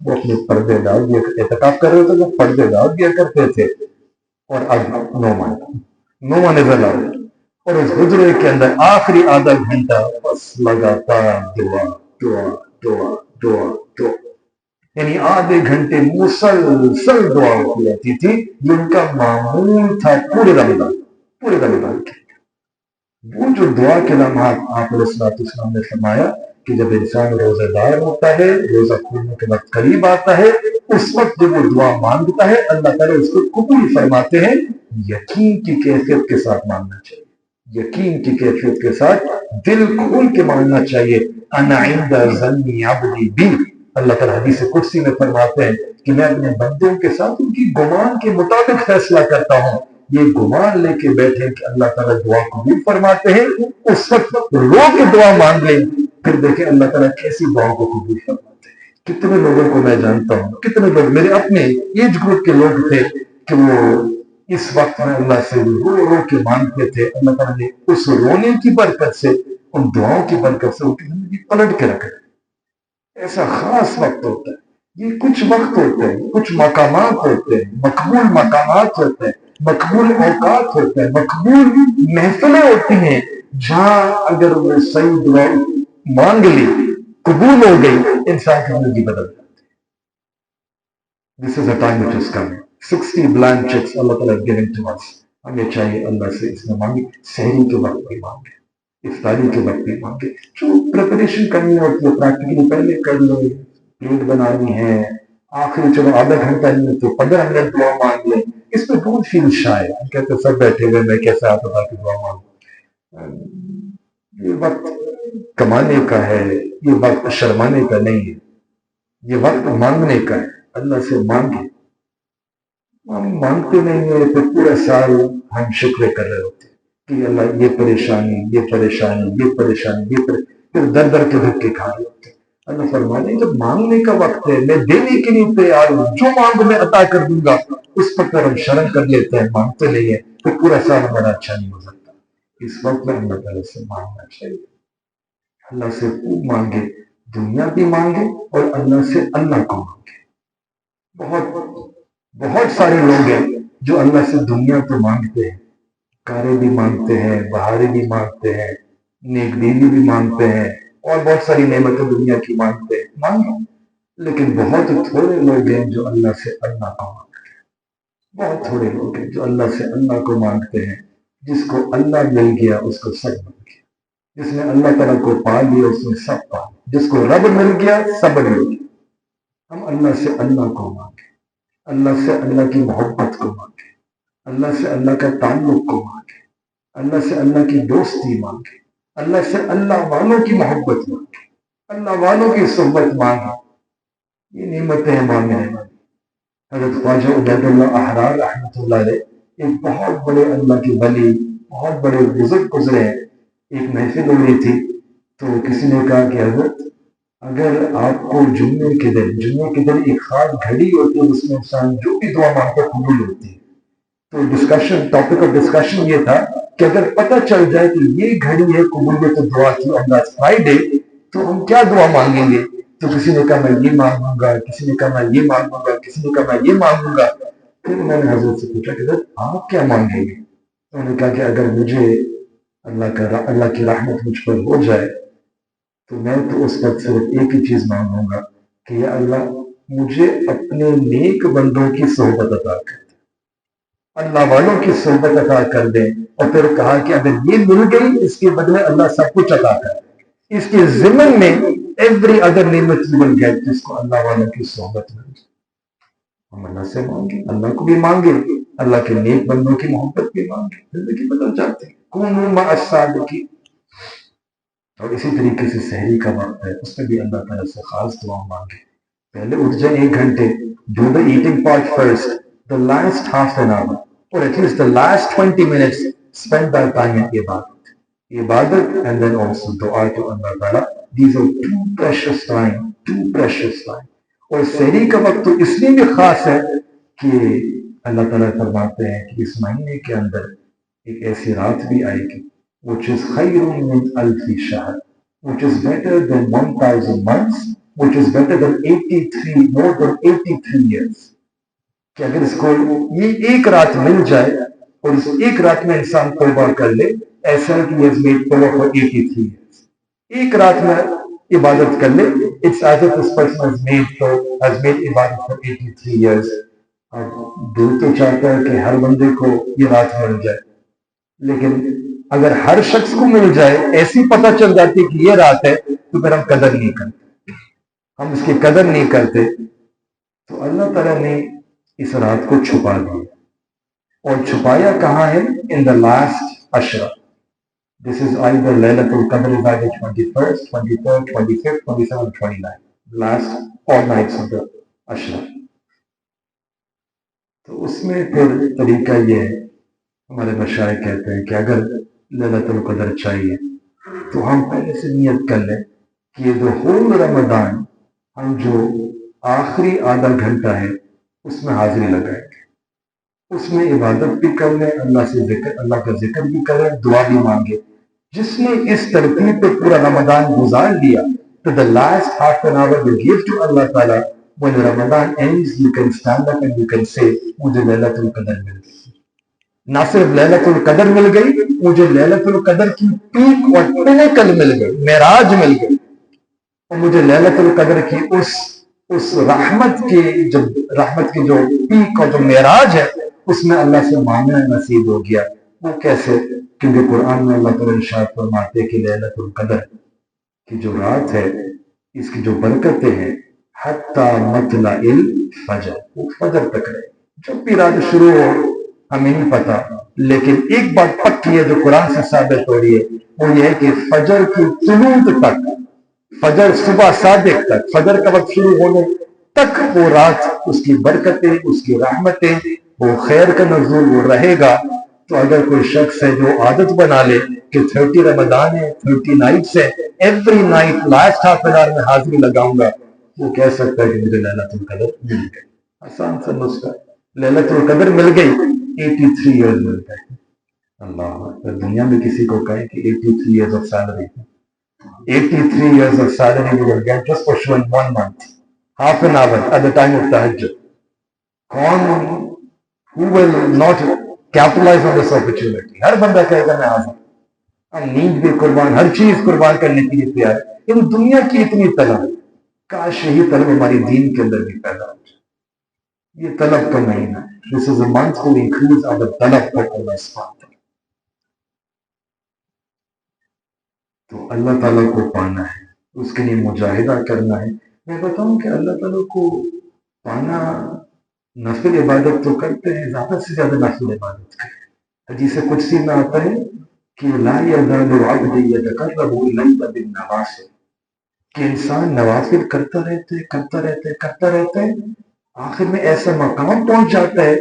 وہ اپنے پردے ڈال دیا، اعتکاف کر رہے تھے وہ پردے ڈال دیا کرتے تھے، اور اب نو نظر آ رہے، اور اس حجرے کے اندر آخری آدھا گھنٹہ بس لگاتار دعا دعا دعا دعا دعا، یعنی آدھے گھنٹے مسلسل دعا ہوتی رہتی تھی، جن کا معمول تھا پورے رمضان کے۔ وہ جو دعا کے لمحات آپ علیہ السلام نے فرمایا کہ جب انسان روزہ دار ہوتا ہے، روزہ کھولنے کے وقت قریب آتا ہے، اس وقت جب وہ دعا مانگتا ہے اللہ تعالیٰ اس کو قبول فرماتے ہیں۔ یقین کی کیفیت کے ساتھ مانگنا چاہیے، یقین کی کیفیت کے ساتھ دل کھول کے مانگنا چاہیے۔ انا عند ظن عبدی بی، اللہ تعالیٰ حدیث قدسی میں فرماتے ہیں کہ میں اپنے بندوں کے ساتھ ان کی گمان کے مطابق فیصلہ کرتا ہوں۔ یہ گمان لے کے بیٹھے کہ اللہ تعالیٰ دعا قبول فرماتے ہیں، اس وقت رو کے دعا مانگ لیں، پھر دیکھیں اللہ تعالیٰ کیسی دعاؤں کو قبول فرماتے ہیں۔ کتنے لوگوں کو میں جانتا ہوں، کتنے لوگ میرے اپنے ایج گروپ کے لوگ تھے کہ وہ اس وقت میں اللہ سے رو کے مانگتے تھے، اللہ تعالیٰ نے اس رونے کی برکت سے، ان دعاؤں کی برکت سے ان کی زندگی پلٹ کے رکھا۔ ایسا خاص وقت ہوتا ہے، یہ کچھ وقت ہوتے ہیں، کچھ مقامات ہوتے ہیں، مقبول مقامات ہوتے ہیں، مقبول اوقات ہوتے ہیں، مقبول محفلیں ہوتی ہیں، جہاں اگر وہ صحیح دعا مانگ لی، قبول ہو گئی، انسان کی زندگی بدل جاتی ہے۔ This is a time which is coming. 60 blank checks اللہ تعالیٰ giving to us. ہمیں چاہیے اللہ سے اس میں مانگے، سحری کے وقت بھی مانگے، افطاری کے وقت بھی مانگے، جو پریپریشن کرنی ہوتی ہے پریکٹیکلی پہلے کر لو، پلیٹ بنانی ہے، آخری چلو آدھا گھنٹہ نہیں تو 15 منٹ دعا مانگ لیں، اس میں بہت فیل شائع ہے، کہتے سب بیٹھے ہوئے میں کیسے آتا تھا کہ دعا مانگوں۔ یہ وقت کمانے کا ہے، یہ وقت شرمانے کا نہیں ہے، یہ وقت مانگنے کا ہے۔ اللہ سے مانگے، ہم مانگتے نہیں ہیں تو پورا سال ہم شکر کر رہے ہوتے کہ اللہ یہ پریشانی یہ پریشانی یہ پریشانی یہ پھر در در کے دھکے کھا رہے ہوتے۔ اللہ فرماتے ہیں جب مانگنے کا وقت ہے میں دینے کے لیے تیار ہوں، جو مانگو میں عطا کر دوں گا، اس پر ہم شرم کر لیتے ہیں، مانگتے نہیں ہیں، تو پورا سال ہمارا اچھا نہیں ہو سکتا۔ اس وقت میں اللہ تعالیٰ سے مانگنا چاہیے، اللہ سے خوب مانگے، دنیا بھی مانگے اور اللہ سے اللہ کو مانگے۔ بہت سارے لوگ ہیں جو اللہ سے دنیا تو مانگتے ہیں، کاریں بھی مانگتے ہیں، بہاریں بھی مانگتے ہیں، نیک بیوی بھی مانگتے ہیں، اور بہت ساری نعمتیں دنیا کی مانگتے ہیں، مانگیں، لیکن بہت تھوڑے لوگ ہیں جو اللہ سے اللہ کو مانگتے ہیں۔ بہت تھوڑے لوگ ہیں جو اللہ سے اللہ کو مانگتے ہیں۔ جس کو اللہ مل گیا اس کو سب مل گیا، جس نے اللہ تعالیٰ کو پا لیا اس نے سب پا لیا، جس کو رب مل گیا سب مل گیا۔ ہم اللہ سے اللہ کو مانگیں، اللہ سے اللہ کی محبت کو مانگیں، اللہ سے اللہ کا تعلق کو مانگیں، اللہ سے اللہ کی دوستی مانگیں، اللہ سے اللہ والوں کی محبت مانگیں، اللہ والوں کی صحبت مانگیں۔ یہ نعمتیں ہیں مانگنے والی۔ حضرت خواجہ عبید اللہ احرار رحمۃ اللہ علیہ ایک بہت بڑے اللہ کے ولی، بہت بڑے بزرگ گزرے ہیں۔ ایک محفل ہو رہی تھی تو کسی نے کہا کہ حضرت اگر آپ کو جمعے کے دن ایک خاص گھڑی ہوتی ہے جس میں انسان جو بھی دعا مانگتا قبول ہوتی ہے، تو ٹاپک آف ڈسکشن یہ تھا کہ اگر پتہ چل جائے کہ یہ گھڑی ہے قبولیت دعا کی آن دیٹ فرائیڈے تو ہم کیا دعا مانگیں گے؟ تو کسی نے کہا میں یہ مانگوں گا، کسی نے کہا میں یہ مانگوں گا، کسی نے کہا میں یہ مانگوں گا۔ پھر میں نے حضرت سے پوچھا کہ حضرت آپ کیا مانگیں گے؟ انہوں نے کہا کہ اگر مجھے اللہ کی رحمت مجھ پر ہو جائے تو میں تو اس وقت صرف ایک ہی چیز مانگوں گا کہ یا اللہ مجھے اپنے نیک بندوں کی صحبت عطا کر دے، اللہ والوں کی صحبت عطا کر دے۔ اور پھر کہا کہ اگر یہ مل گئی اس کے بدلے اللہ سب کچھ عطا کر دے، اس کے ضمن میں ایوری ادر نعمت یو ول گیٹ، جس کو اللہ والوں کی صحبت مل جائے۔ ہم اللہ سے مانگیں، اللہ کو بھی مانگے، اللہ کے نیک بندوں کی محبت بھی مانگے، زندگی بدل جاتے ہیں۔ کونوا مع الصادقین۔ اور اسی طریقے سے سحری کا وقت ہے، اس میں بھی اللہ تعالیٰ سے خاص دعا مانگے۔ پہلے اٹھ جائیں 1 گھنٹے، do the eating part first, the last half an hour or at least the last 20 minutes spend that time in ibadat and then also dua to Allah Ta'ala. These are two precious time. اور سحری کا وقت تو اس لیے بھی خاص ہے کہ اللہ تعالیٰ فرماتے ہیں کہ اس مہینے کے اندر ایک ایسی رات بھی آئے گی which is خیر من 1000 شہر، which is better than 1000 months which is better than 83, more than 83 years. کہ اگر اس کو یہ ایک رات مل جائے اور اس ایک رات میں انسان توبہ کر لے، ایسا کہ he has made tawbah for 83 years. ایک رات میں عبادت کر لے، it's as if this person has made عبادت for 83 years. اب دل تو چاہتا ہے کہ ہر بندے کو یہ رات مل جائے، لیکن اگر ہر شخص کو مل جائے، ایسی پتہ چل جاتی کہ یہ رات ہے، تو پھر ہم قدر نہیں کرتے، ہم اس کی قدر نہیں کرتے. تو اللہ تعالیٰ نے اس رات کو چھپا دیا، اور چھپایا کہاں ہے؟ in the last ashra. This is either Laylatul Qadr is either 21st, 23rd, 25th, 27th, 29th. Last all nights of the ashra. تو اس میں پھر طریقہ یہ ہے، ہمارے مشائخ کہتے ہیں کہ اگر لیلۃ القدر چاہیے تو ہم پہلے سے نیت کر لیں کہ یہ جو ہول رمضان ہم جو آخری آدھا گھنٹہ ہے اس میں حاضری لگائیں گے، اس میں عبادت بھی کر لیں، اللہ کا ذکر بھی کریں، دعا بھی مانگے. جس نے اس ترتیب پہ پورا رمضان گزار لیا تو the last half an hour you give to Allah Ta'ala. When Ramadan ends, you can stand up and you can say, مجھے لیلۃ القدر مل گئی. نہ صرف لیلۃ القدر مل گئی، مجھے لیلۃ القدر کی پیک اور پینیکل مل گئی، معراج مل گئی، اور مجھے لیلۃ القدر کی اس رحمت کی جو پیک اور جو معراج ہے اس میں اللہ سے مانگنا نصیب ہو گیا. وہ کیسے؟ کیونکہ قرآن میں اللہ تعالیٰ ارشاد فرماتے کہ لیلۃ القدر کی جو رات ہے اس کی جو برکتیں ہیں حتی مطلع الفجر، وہ فجر تک رہے. جب بھی رات شروع ہو ہمیں نہیں پتا، لیکن ایک بات پکی ہے جو قرآن سے ثابت ہو رہی ہے، وہ یہ ہے کہ فجر کی طلوع تک، فجر صبح صادق تک، فجر کا وقت شروع ہونے تک وہ رات، اس کی برکتیں، اس کی رحمتیں، وہ خیر کا نزول وہ رہے گا. تو اگر کوئی شخص ہے جو عادت بنا لے کہ 30 رمضان ہے، 30 نائٹس ہے، every night last half an hour میں حاضری لگاؤں گا، وہ کہہ سکتا ہے کہ مجھے لیلۃ القدر مل گئی. آسان سا نسخہ، لیلۃ القدر مل گئی، 83 ایئرز مل گئے. اللہ اکبر. دنیا میں کسی کو کہے کہ 83 years of salary, 83 years of salary you will get just for showing 1 month, half an hour at the time of tahajjud. Who will not capitalize on this opportunity? ہر بندہ کہے گا میں حاضر، ہم نیند بھی قربان، ہر چیز قربان کرنے کے لیے تیار ہے. ان دنیا کی اتنی طلب، کاش یہی طلب ہماری دین کے اندر بھی پیدا ہو جائے. یہ طلب کا مہینہ، this is a month to increase our طلب for Allah subhanahu. تو اللہ تعالیٰ کو پانا ہے، اس کے لیے مجاہدہ کرنا ہے. میں بتاؤں کہ اللہ تعالیٰ کو پانا، نفل عبادت تو کرتے ہیں، زیادہ سے زیادہ نفل عبادت کریں. حدیث قدسی میں آتا ہے کہ لا یزال عبدی یتقرب الی بالنوافل، کہ انسان نوافل کرتا رہتا ہے، آخر میں ایسا مقام پہنچ جاتا ہے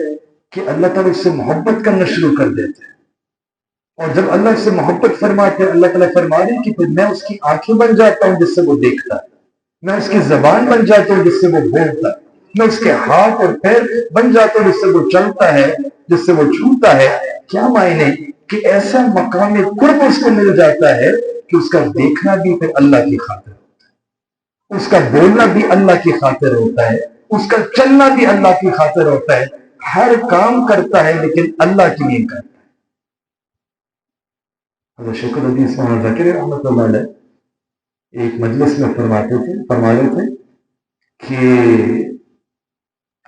کہ اللہ تعالیٰ اس سے محبت کرنا شروع کر دیتے ہیں. اور جب اللہ سے محبت فرماتے ہیں، اللہ تعالیٰ فرما رہے ہیں کہ پھر میں اس کی آنکھیں بن جاتا ہوں جس سے وہ دیکھتا ہے، میں اس کی زبان بن جاتا ہوں جس سے وہ بولتا ہے، میں اس کے ہاتھ اور پیر بن جاتا ہوں جس سے وہ چلتا ہے، جس سے وہ چھوتا ہے. کیا معنی کہ ایسا مقام قرب اس کو مل جاتا ہے کہ اس کا دیکھنا بھی پھر اللہ کی خاطر ہوتا ہے، اس کا بولنا بھی اللہ کی خاطر ہوتا ہے، اس کا چلنا بھی اللہ کی خاطر ہوتا ہے. ہر کام کرتا ہے لیکن اللہ کے لیے کرتا ہے. حضرت شیخ الحدیث مولانا ذاکر رحمۃ اللہ علیہ ایک مجلس میں فرما رہے تھے کہ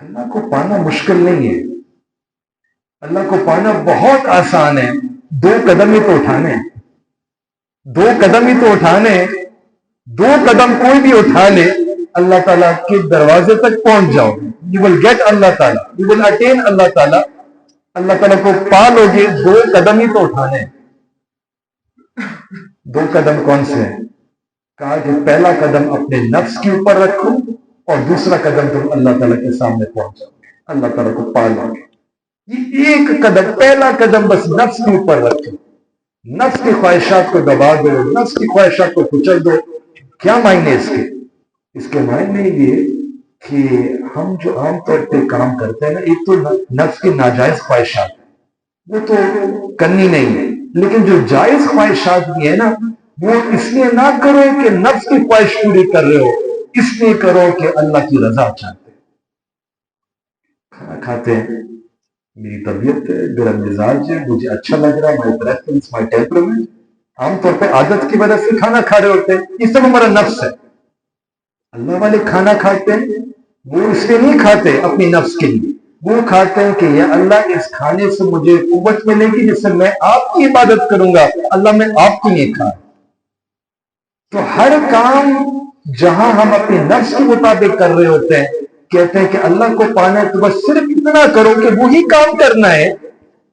اللہ کو پانا مشکل نہیں ہے، اللہ کو پانا بہت آسان ہے. 2 قدم ہی تو اٹھانے، 2 قدم ہی تو اٹھانے، 2 قدم کوئی بھی اٹھا لے اللہ تعالیٰ کے دروازے تک پہنچ جاؤ. You will get اللہ تعالیٰ، you will attain اللہ تعالیٰ. اللہ تعالیٰ کو پا لو گے. 2 قدم ہی تو اٹھانے. 2 قدم کون سے ہیں؟ کہا کہ پہلا قدم اپنے نفس کے اوپر رکھو اور دوسرا قدم تم اللہ تعالیٰ کے سامنے پہنچ جاؤ گے، اللہ تعالیٰ کو پا لو گے. یہ ایک قدم، پہلا قدم بس نفس کے اوپر رکھو، نفس کی خواہشات کو دبا دو، نفس کی خواہشات کو کچل دو. کیا معنی اس کے معنی یہ کہ ہم جو عام طور پہ کام کرتے ہیں نا، ایک تو نفس کی ناجائز خواہشات وہ تو کرنی نہیں ہے، لیکن جو جائز خواہشات بھی ہے نا، وہ اس لیے نہ کرو کہ نفس کی خواہش پوری کر رہے ہو، اس لیے کرو کہ اللہ کی رضا چاہتے. کھانا کھاتے ہیں، میری طبیعت ہے، میرا مزاج ہے، مجھے اچھا لگ رہا ہے، مائی پریفرنس، مائی ٹیمپرمنٹ. عام طور پہ عادت کی وجہ سے کھانا کھا رہے ہوتے ہیں، اس سب ہمارا نفس ہے. اللہ والے کھانا کھاتے ہیں وہ اس لیے نہیں کھاتے اپنی نفس کے لیے، وہ کھاتے ہیں کہ یا اللہ اس کھانے سے مجھے قوت ملے گی جس سے میں آپ کی عبادت کروں گا، اللہ میں آپ کی نہیں کھا. تو ہر کام جہاں ہم اپنی نفس کے مطابق کر رہے ہوتے ہیں، کہتے ہیں کہ اللہ کو پانا ہے تو بس صرف اتنا کرو کہ وہی کام کرنا ہے،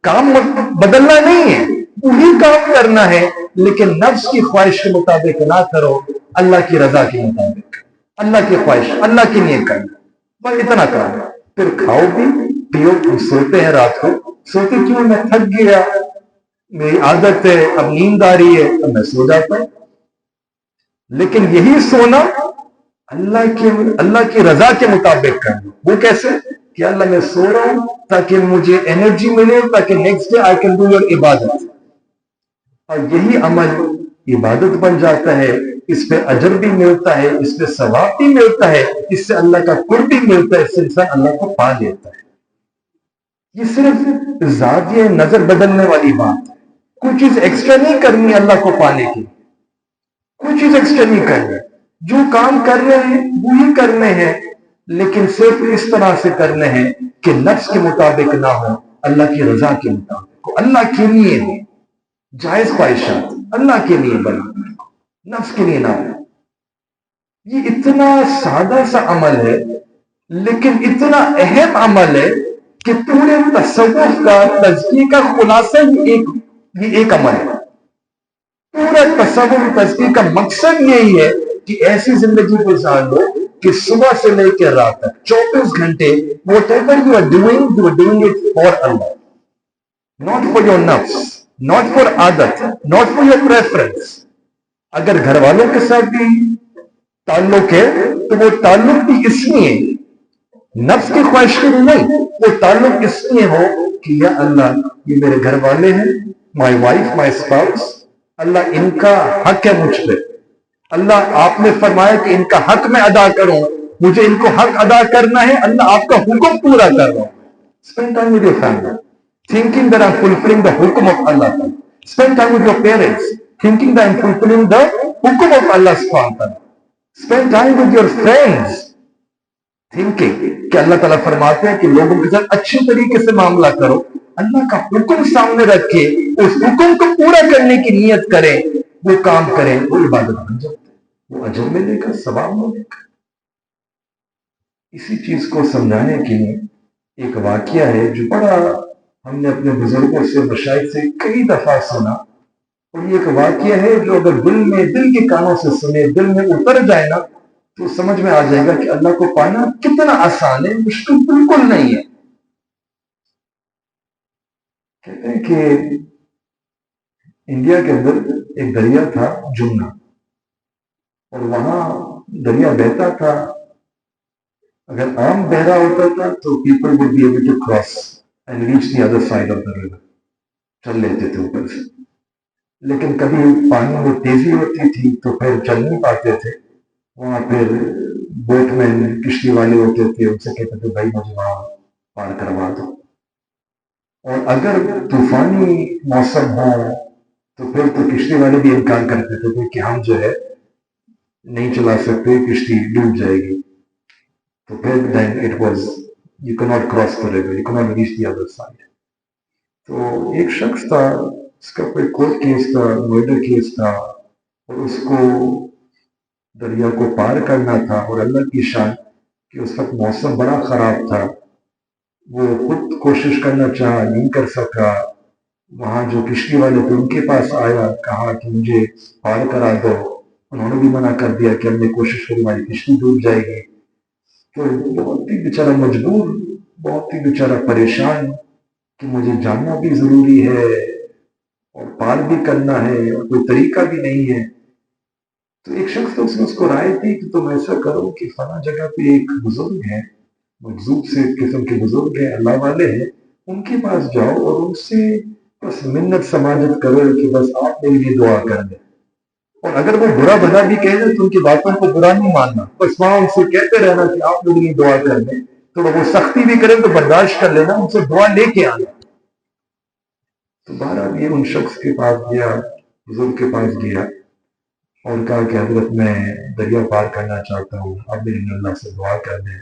کام بدلنا نہیں ہے، وہی کام کرنا ہے، لیکن نفس کی خواہش کے مطابق نہ کرو، اللہ کی رضا کے مطابق، اللہ کی خواہش، اللہ کے لیے کرنا، بس اتنا کرنا. پھر کھاؤ بھی پیو. ہم سوتے ہیں رات کو، سوتے کیوں؟ میں تھک گیا، میری عادت ہے، اب نیند آ رہی ہے، اب میں سو جاتا ہوں. لیکن یہی سونا اللہ کی رضا کے مطابق کرنا. وہ کیسے؟ کہ اللہ میں سو رہا ہوں تاکہ مجھے انرجی ملے، تاکہ next day I can do your عبادت. اور یہی عمل عبادت بن جاتا ہے، اس پہ اجر بھی ملتا ہے، اس پہ ثواب بھی ملتا ہے، اس سے اللہ کا قرب بھی ملتا ہے، اس سے انسان اللہ کو پا لیتا ہے. یہ صرف زاویہ نظر بدلنے والی بات ہے. کوئی چیز ایکسٹرا نہیں کرنی اللہ کو پانے کی، کوئی چیز ایکسٹرا نہیں کرنی. جو کام کر رہے ہیں وہی کرنے ہیں، لیکن صرف اس طرح سے کرنے ہیں کہ نفس کے مطابق نہ ہو، اللہ کی رضا کے مطابق ہو، اللہ کے لیے ہو. جائز خواہشات اللہ کے لیے بنا، نفس کے لیے نہ ہو. یہ اتنا سادہ سا عمل ہے لیکن اتنا اہم عمل ہے کہ پورے تصوف کا، تزکیے کا خلاصہ یہ ایک عمل ہے. پورا تصوف تزکیے کا مقصد یہی ہے کہ ایسی زندگی گزار لو کہ صبح سے لے کے رات تک 24 گھنٹے whatever you are doing it for Allah, not for your nafs, not for عادت، not for your preference. اگر گھر والوں کے ساتھ بھی تعلق ہے تو وہ تعلق بھی اس لیے نفس کی خواہش کے لیے نہیں، وہ تعلق اس لیے ہو کہ یا اللہ یہ میرے گھر والے ہیں، مائی وائف، مائی اسپاؤس، اللہ ان کا حق ہے مجھ پہ، اللہ آپ نے فرمایا کہ ان کا حق میں ادا کروں، مجھے ان کو حق ادا کرنا ہے، اللہ آپ کا حکم پورا کر رہا ہوں. Spend time with your family, thinking that I'm fulfilling the hukum of Allah. Spend time with your parents, thinking that I'm fulfilling the hukum of Allah subhanahu wa ta'ala. Spend time with your friends, thinking کہ اللہ تعالیٰ فرماتے ہیں کہ لوگوں کے ساتھ اچھے طریقے سے معاملہ کرو، اللہ کا حکم سامنے رکھ کے اس حکم کو پورا کرنے کی نیت کریں، وہ کام کریں، وہ عبادت بن جاتے ہیں، وہ اجر ملے گا، ثواب ملے گا. اسی چیز کو سمجھانے کے لیے ایک واقعہ ہے جو بڑا ہم نے اپنے بزرگوں سے، مشائخ سے کئی دفعہ سنا، اور یہ ایک واقعہ ہے جو اگر دل کے کانوں سے سنے، دل میں اتر جائے نا، تو سمجھ میں آ جائے گا کہ اللہ کو پانا کتنا آسان ہے، مشکل بالکل نہیں ہے. کہتے ہیں کہ انڈیا کے اندر ایک دریا تھا جمنا، اور وہاں دریا بہتا تھا. اگر عام بہرا ہوتا تھا تو people would be able to cross and reach the other side of the river، چل لیتے تھے اوپر سے. لیکن کبھی پانی میں تیزی ہوتی تھی تو پھر چل نہیں پاتے تھے. وہاں پھر بوٹ مین، کشتی والے ہوتے تھے، ان سے کہتے تھے بھائی مجھے وہاں پار کروا دو. اور اگر طوفانی موسم ہو تو پھر تو کشتی والے بھی انکار کر دیتے تھے کہ ہم جو ہے نہیں چلا سکتے، کشتی ڈوب جائے گی. تو پھر then it was you cannot cross the river, you cannot reach the other side. تو ایک شخص تھا، اس کا کوئی کورٹ کیس تھا، مرڈر کیس تھا، اور اس کو دریا کو پار کرنا تھا. اور اللہ کی شان کہ اس وقت موسم بڑا خراب تھا، وہ خود کوشش کرنا چاہا، نہیں کر سکا. وہاں جو کشتی والے تھے ان کے پاس آیا، کہا کہ مجھے پار کرا دو. انہوں نے بھی منع کر دیا کہ ہم نے کوشش کری، ہماری کشتی ڈوب جائے گی. تو بہت ہی بیچارہ مجبور، بہت ہی بیچارہ پریشان کہ مجھے جاننا بھی ضروری ہے اور پار بھی کرنا ہے اور کوئی طریقہ بھی نہیں ہے. تو ایک شخص تو اس کو رائے دی کہ تم ایسا کرو کہ فلاں جگہ پہ ایک بزرگ ہے، مجذوب سے قسم کے بزرگ ہیں، اللہ والے ہیں، ان کے پاس جاؤ اور ان سے بس منت سماجت کرو کہ بس آپ میرے لیے دعا کر دیں. اور اگر وہ برا بھلا بھی کہہ دیں تو ان کی باتوں کو برا نہیں ماننا، بس وہاں ان سے کہتے رہنا کہ آپ لوگ یہ دعا کر دیں، تو وہ سختی بھی کریں تو برداشت کر لینا، ان سے دعا لے کے آنا۔ تو بہرحال یہ ان شخص کے پاس گیا، بزرگ کے پاس گیا اور کہا کہ حضرت میں دریا پار کرنا چاہتا ہوں، اب میرے لیے اللہ سے دعا کر دیں۔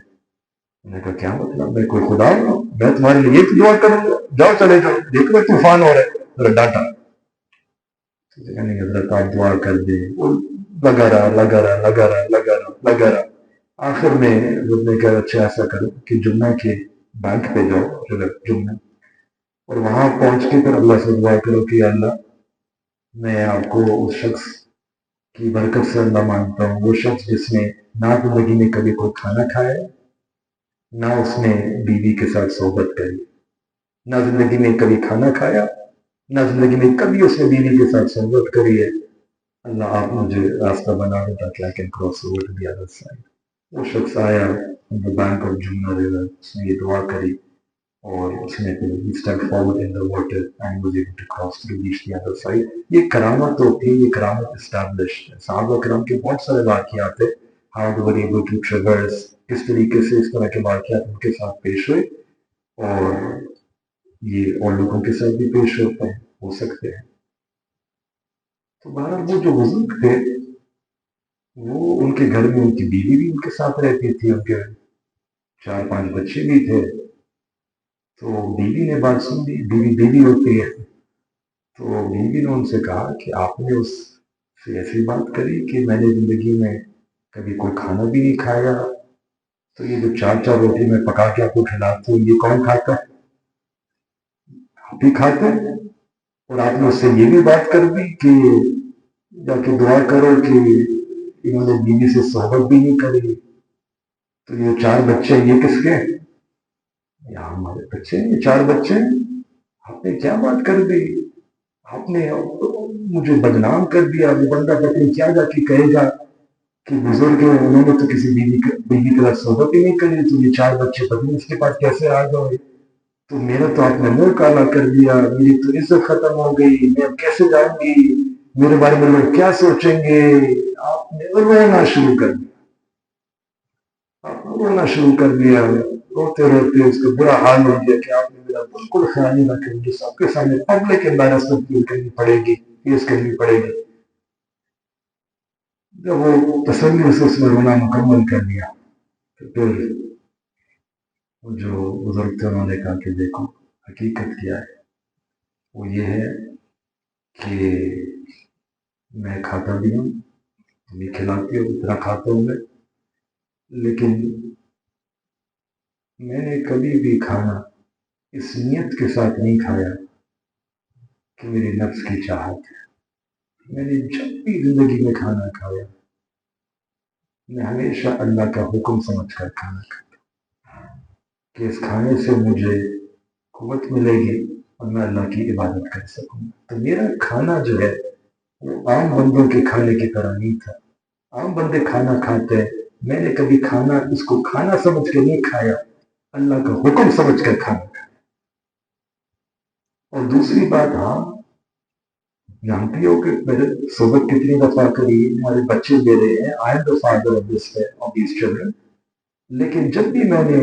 میں نے کہا کیا مطلب، میں کوئی خدا ہوں، میں تمہارے لیے ایک دعا کروں گا، جاؤ چلے جاؤ، دیکھو طوفان ہو رہا ہے، ذرا ڈانٹا۔ نہیں حضرت آپ دعا کر دیں، وہ لگا رہا۔ آخر میں حضرت نے کہا اچھا ایسا کرو کہ جمعہ کے بینک پہ جاؤ، جمعہ، اور وہاں پہنچ کے پھر اللہ سے دعا کرو کہ اللہ میں آپ کو اس شخص کی برکت سے اللہ مانتا ہوں، وہ شخص جس نے نہ زندگی میں کبھی کوئی کھانا کھایا، نہ اس نے بیوی کے ساتھ صحبت کری، نہ زندگی میں کبھی کھانا کھایا، نہ زندگی میں کبھی اس نے بیوی کے ساتھ صحبت کری ہے، اللہ آپ مجھے راستہ بنا دیں تاکہ I can cross over to the other side۔ وہ شخص آیا بینک آف جمنا ریور، اس نے یہ دعا کری اور اس نے پھر step forward in the water and was able to cross to reach the other side. یہ کرامت ہوتی ہے، یہ کرامت اسٹیبلشڈ ہے۔ صحابہ کرام کے بہت سارے واقعات ہیں، how they were able to traverse, کس طریقے سے اس طرح کے واقعات ان کے ساتھ پیش ہوئے، اور یہ اور لوگوں کے ساتھ بھی پیش ہوتے ہیں، ہو سکتے ہیں۔ تو بہرحال وہ جو بزرگ تھے، وہ ان کے گھر میں ان کی بیوی بھی ان کے ساتھ رہتی تھی، ان کے 4-5 بچے بھی تھے۔ تو بیوی نے بات سن لی، بیوی ہوتی ہے، تو بیوی نے ان سے کہا کہ آپ نے اس سے ایسی بات کری کہ میں نے زندگی میں کبھی کوئی کھانا بھی نہیں کھایا، تو یہ جو 4 روٹی میں پکا کے آپ کو کھلاتی ہوں یہ کون کھاتا ہے؟ آپ بھی کھاتے ہیں۔ اور آپ نے اس سے یہ بھی بات کر دی کہ جا کے دعا کرو کہ انہوں نے بیوی سے صحبت بھی نہیں کری، تو یہ 4 بچے یہ کس کے؟ یا ہمارے بچے، یہ 4 بچے، آپ نے کیا بات کر دی، آپ نے مجھے بدنام کر دیا، وہ بندہ پتہ نہیں کیا جا کے کہے گا کہ بزرگ ہیں، انہوں نے تو کسی بیوی کے ساتھ صحبت ہی نہیں کری، تو یہ 4 بچے پتہ نہیں اس کے پاس کیسے آ گئے، تو میرا تو آپ نے منہ کالا کر دیا، میری تو عزت ختم ہو گئی، میں اب کیسے جاؤں گی، میرے بارے میں لوگ کیا سوچیں گے۔ آپ نے رونا شروع کر دیا، روتے روتے اس کا برا حال ہو گیا کہ آپ نے میرا بالکل خیال نہ کریں گے، سب کے سامنے پبلک امبیرسمنٹ فیل کرنی پڑے گی، فیس کرنی پڑے گی۔ جب وہ تسلی سے اس نے رونا مکمل کر لیا تو پھر وہ جو بزرگ تھے انہوں نے کہا کہ دیکھو حقیقت کیا ہے، وہ یہ ہے کہ میں کھاتا بھی ہوں، تم بھی کھلاتی ہو، اتنا کھاتا ہوں میں، لیکن میں نے کبھی بھی کھانا اس نیت کے ساتھ نہیں کھایا کہ میری نفس کی چاہت ہے۔ میں نے جب بھی زندگی میں کھانا کھایا، میں ہمیشہ اللہ کا حکم سمجھ کر کھانا کھاتا کہ اس کھانے سے مجھے قوت ملے گی اور میں اللہ کی عبادت کر سکوں۔ تو میرا کھانا جو ہے وہ عام بندوں کے کھانے کی طرح نہیں تھا۔ عام بندے کھانا کھاتے ہیں، میں نے کبھی کھانا اس کو کھانا سمجھ کے نہیں کھایا، اللہ کا حکم سمجھ کر کھانا کھایا۔ اور دوسری بات، ہاں جانتی ہو کہ میرے صحبت کتنی دفعہ کری، ہمارے بچے میرے ہیں، I am the father of these children, لیکن جب بھی میں نے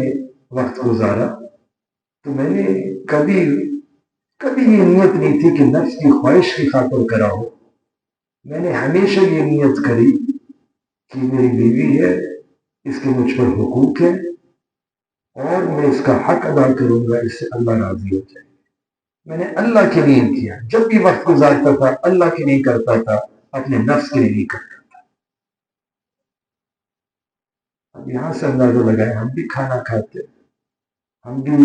وقت گزارا تو میں نے کبھی یہ نیت نہیں تھی کہ نفس کی خواہش کی خاطر کرا ہو۔ میں نے ہمیشہ یہ نیت کری کہ میری بیوی ہے، اس کے مجھ پر حقوق ہے اور میں اس کا حق ادا کروں گا، اس سے اللہ راضی ہو جائے۔ میں نے اللہ کے لیے کیا، جب بھی وقت گزارتا تھا اللہ کے لیے کرتا تھا، اپنے نفس کے لیے نہیں کرتا تھا۔ اب یہاں سے اندازہ لگائے، ہم بھی کھانا کھاتے ہیں، ہم بھی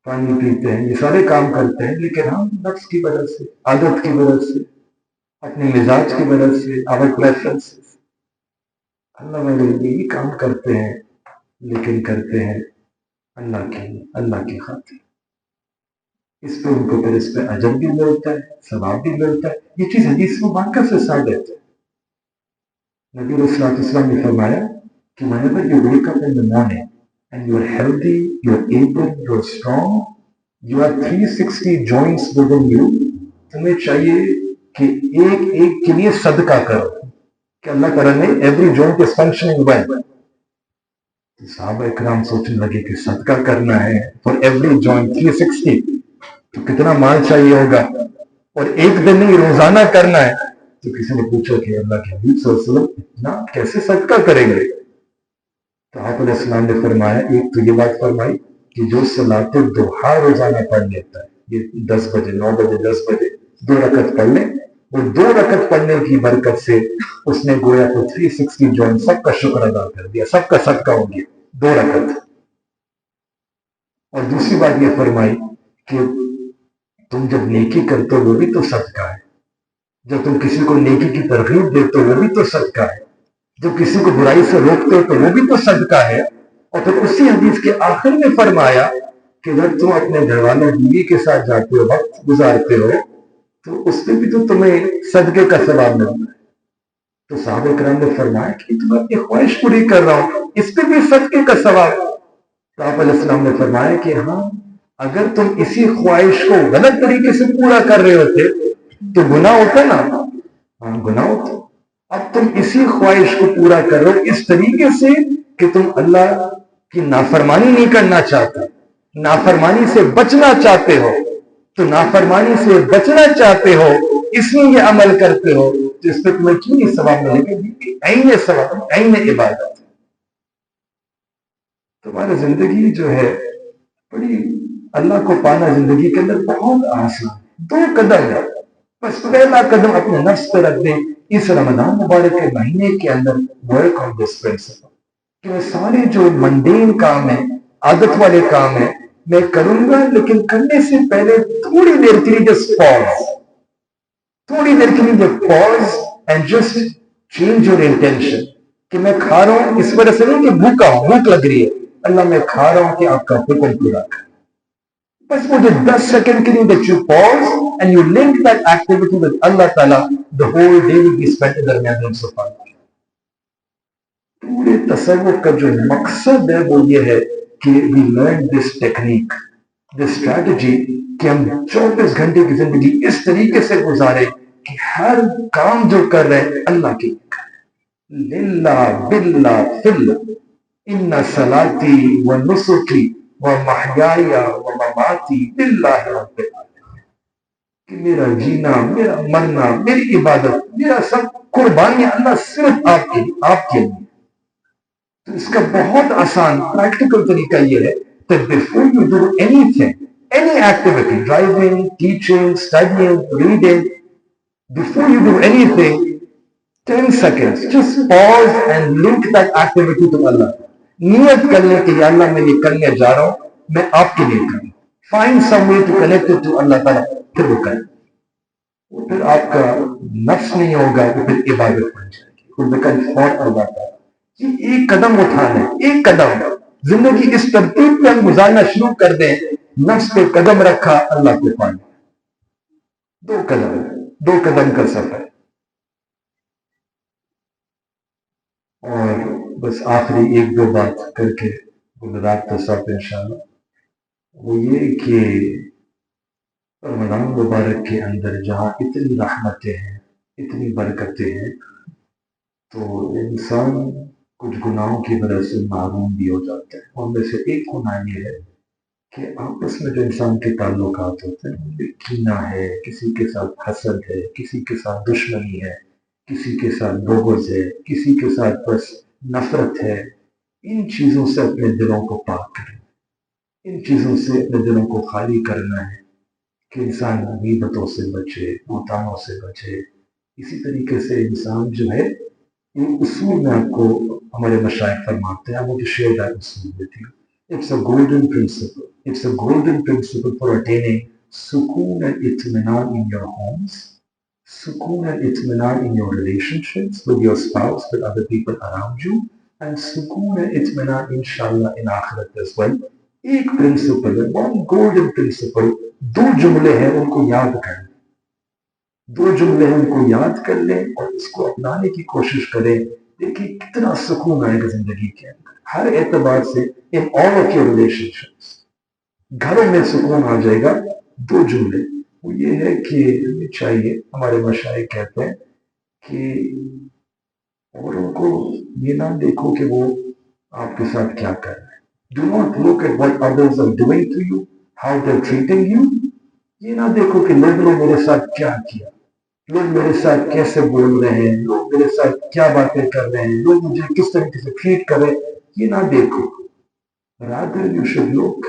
پانی پیتے ہیں، یہ سارے کام کرتے ہیں، لیکن ہم نفس کی وجہ سے، عادت کی وجہ سے، اپنے مزاج کی وجہ سے، our preferences، اللہ والے یہی کام کرتے ہیں، لیکن کرتے ہیں اللہ کی خاطر۔ اس پہ ان کو پھر اس پہ اجر بھی ملتا ہے، ثواب بھی ملتا ہے۔ یہ چیز حدیث مبارکہ سے ثابت ہے۔ نبی علیہ السلام نے فرمایا کہ whenever you wake up in the morning and you are healthy, you are able, you are strong, you have 360 joints within you، تمہیں چاہیے کہ ایک ایک کے لیے صدقہ کرو کہ اللہ تعالیٰ نے every joint is functioning well. صحابہ اکرام سوچنے لگے کہ صدقہ کرنا ہے فار ایوری جوائنٹ 360 تو کتنا مال چاہیے ہوگا, اور ایک دن نہیں روزانہ کرنا ہے. تو کسی نے پوچھا کہ اللہ کے حبیب صلی اللہ علیہ وسلم اتنا کیسے صدقہ کریں گے؟ تو آپ علیہ السلام نے فرمایا, ایک تو یہ بات فرمائی کہ جو صلاۃ الضحیٰ روزانہ پڑھ لیتا ہے, یہ 10 بجے 9 بجے 10 بجے 2 رکعت پڑھ لیں, وہ 2 رکعت پڑھنے کی برکت سے اس نے گویا تو 360 جو ہے سب کا شکر ادا کر دیا, سب کا صدقہ ہو گیا 2 رکعت. اور دوسری بات یہ فرمائی کہ تم جب نیکی کرتے ہو وہ بھی تو صدقہ ہے, جب تم کسی کو نیکی کی ترغیب دیتے ہو وہ بھی تو صدقہ ہے, جب کسی کو برائی سے روکتے ہو تو وہ بھی تو صدقہ ہے. اور پھر اسی حدیث کے آخر میں فرمایا کہ جب تم اپنے گھر والوں بیوی کے ساتھ جاتے ہو, وقت گزارتے ہو, تو اس پہ بھی تو تمہیں صدقے کا ثواب ملتا ہے. تو صحابہ کرام نے فرمایا کہ تم اپنی خواہش پوری کر رہا ہوں, اس پہ بھی صدقے کا ثواب. تو آپ علیہ السلام نے فرمایا کہ ہاں اگر تم اسی خواہش کو غلط طریقے سے پورا کر رہے ہوتے تو گناہ ہوتا نا, ہاں گناہ ہوتا. اب تم اسی خواہش کو پورا کر رہے ہو اس طریقے سے کہ تم اللہ کی نافرمانی نہیں کرنا چاہتے, نافرمانی سے بچنا چاہتے ہو. تو نافرمانی سے بچنا چاہتے ہو اس لیے یہ عمل کرتے ہو, تو اس پہ تمہیں کیوں نہیں ثواب ملے گا؟ عین ثواب, عین عبادت. تمہاری زندگی جو ہے بڑی, اللہ کو پانا زندگی کے اندر بہت آسان. 2 قدم ہے بس. پہلا قدم اپنے نفس پہ رکھ دیں اس رمضان مبارک کے مہینے کے اندر, ورک آن دس پرنسپل کہ میں سارے جو منڈین کام ہیں, عادت والے کام ہیں, میں کروں گا, لیکن کرنے سے پہلے تھوڑی دیر کے لیے جسٹ پاز, تھوڑی دیر کے لیے just pause and just change your intention کہ میں کھا رہا ہوں اس وجہ سے نہیں کہ بھوکا ہوں, بھوک لگ رہی ہے, اللہ میں کھا رہا ہوں کہ آپ کا حکم پورا کریں. بس وہ جو 10 سیکنڈ کے لیے that you pause and you link that activity with Allah Ta'ala, the whole day will be spent in درمیان صفحہ. پورے تصور کا جو مقصد ہے وہ یہ ہے کہ we learn this technique, this strategy کہ ہم 24 گھنٹے کی زندگی اس طریقے سے گزارے کہ ہر کام جو کر رہے ہیں اللہ کی للہ باللہ فلہ ان صلاتی و نسکی وَمَحْيَايَ وَمَمَاتِي لِلَّهِ رَبِّ الْعَالَمِينَ کہ میرا جینا, میرا مرنا, میری عبادت, میرا سب قربانیاں اللہ صرف آپ کے لیے, آپ کے لیے. تو اس کا بہت آسان پریکٹیکل طریقہ یہ ہے کہ before you do anything, any activity, driving, teaching, studying, reading, before you do anything, 10 seconds, just pause and link that activity to Allah. نیت کر لیں کہ یا اللہ میں یہ کرنے جا رہا ہوں, میں آپ کے لیے کروں. Find some way to connect to Allah تعالیٰ, پھر وہ کریں. وہ پھر آپ کا نفس نہیں ہوگا, وہ پھر عبادت بن جائے گی. وہ بیکم فار اللہ تعالیٰ. یہ ایک قدم اٹھانا ہے, ایک قدم. زندگی اس ترتیب پہ ہم گزارنا شروع کر دیں, نفس پہ قدم رکھا, اللہ کو پانا. 2 قدم, 2 قدم کا سفر. اور بس آخری 1-2 بات کر کے رات کا ساتھ انشاءاللہ, وہ یہ کہ رمضان مبارک کے اندر جہاں اتنی رحمتیں ہیں, اتنی برکتیں ہیں, تو انسان کچھ گناہوں کی وجہ سے محروم بھی ہو جاتا ہے. اور میں سے ایک گناہ یہ ہے کہ آپس میں جو انسان کے تعلقات ہوتے ہیں, کینہ ہے, کسی کے ساتھ حسد ہے, کسی کے ساتھ دشمنی ہے, کسی کے ساتھ بغض ہے, کسی کے ساتھ بس نفرت ہے. ان چیزوں سے اپنے دلوں کو پاک کریں, ان چیزوں سے اپنے دلوں کو خالی کرنا ہے کہ انسان غیبتوں سے بچے, بہتانوں سے بچے. اسی طریقے سے انسان جو ہے, یہ اصول میں آپ کو ہمارے مشائخ فرماتے ہیں, آپ کو شیئر دار اصول دیتی ہوں. It's a golden principle. It's a golden principle for attaining sukoon and itminan in your homes, sukoon and itminan in your relationships with your spouse, with other people around you, and sukoon and itminan inshallah in akhirat as well. ایک principal ہے, one golden principal. 2 جملے ہیں, ان کو یاد کر لیں. 2 جملے ہیں, ان کو یاد کر لیں اور اس کو اپنانے کی کوشش کریں. دیکھیں کتنا سکون آئے گا زندگی کے اندر ہر اعتبار سے. in all of your relationships, گھروں میں سکون آ جائے گا. 2 جملے. وہ یہ ہے کہ ہمیں چاہیے، ہمارے مشائخ کہتے ہیں کہ اوروں کو یہ نہ دیکھو کہ وہ آپ کے ساتھ کیا کر رہے ہیں. Do not look at what others are doing to you, how they're treating you. یہ نہ دیکھو کہ لوگوں نے میرے ساتھ کیا کیا، لوگ میرے ساتھ کیسے بول رہے ہیں، لوگ میرے ساتھ کیا باتیں کر رہے ہیں، لوگ مجھے کس طریقے سے ٹریٹ کر رہے ہیں. یہ نہ دیکھو. rather you should look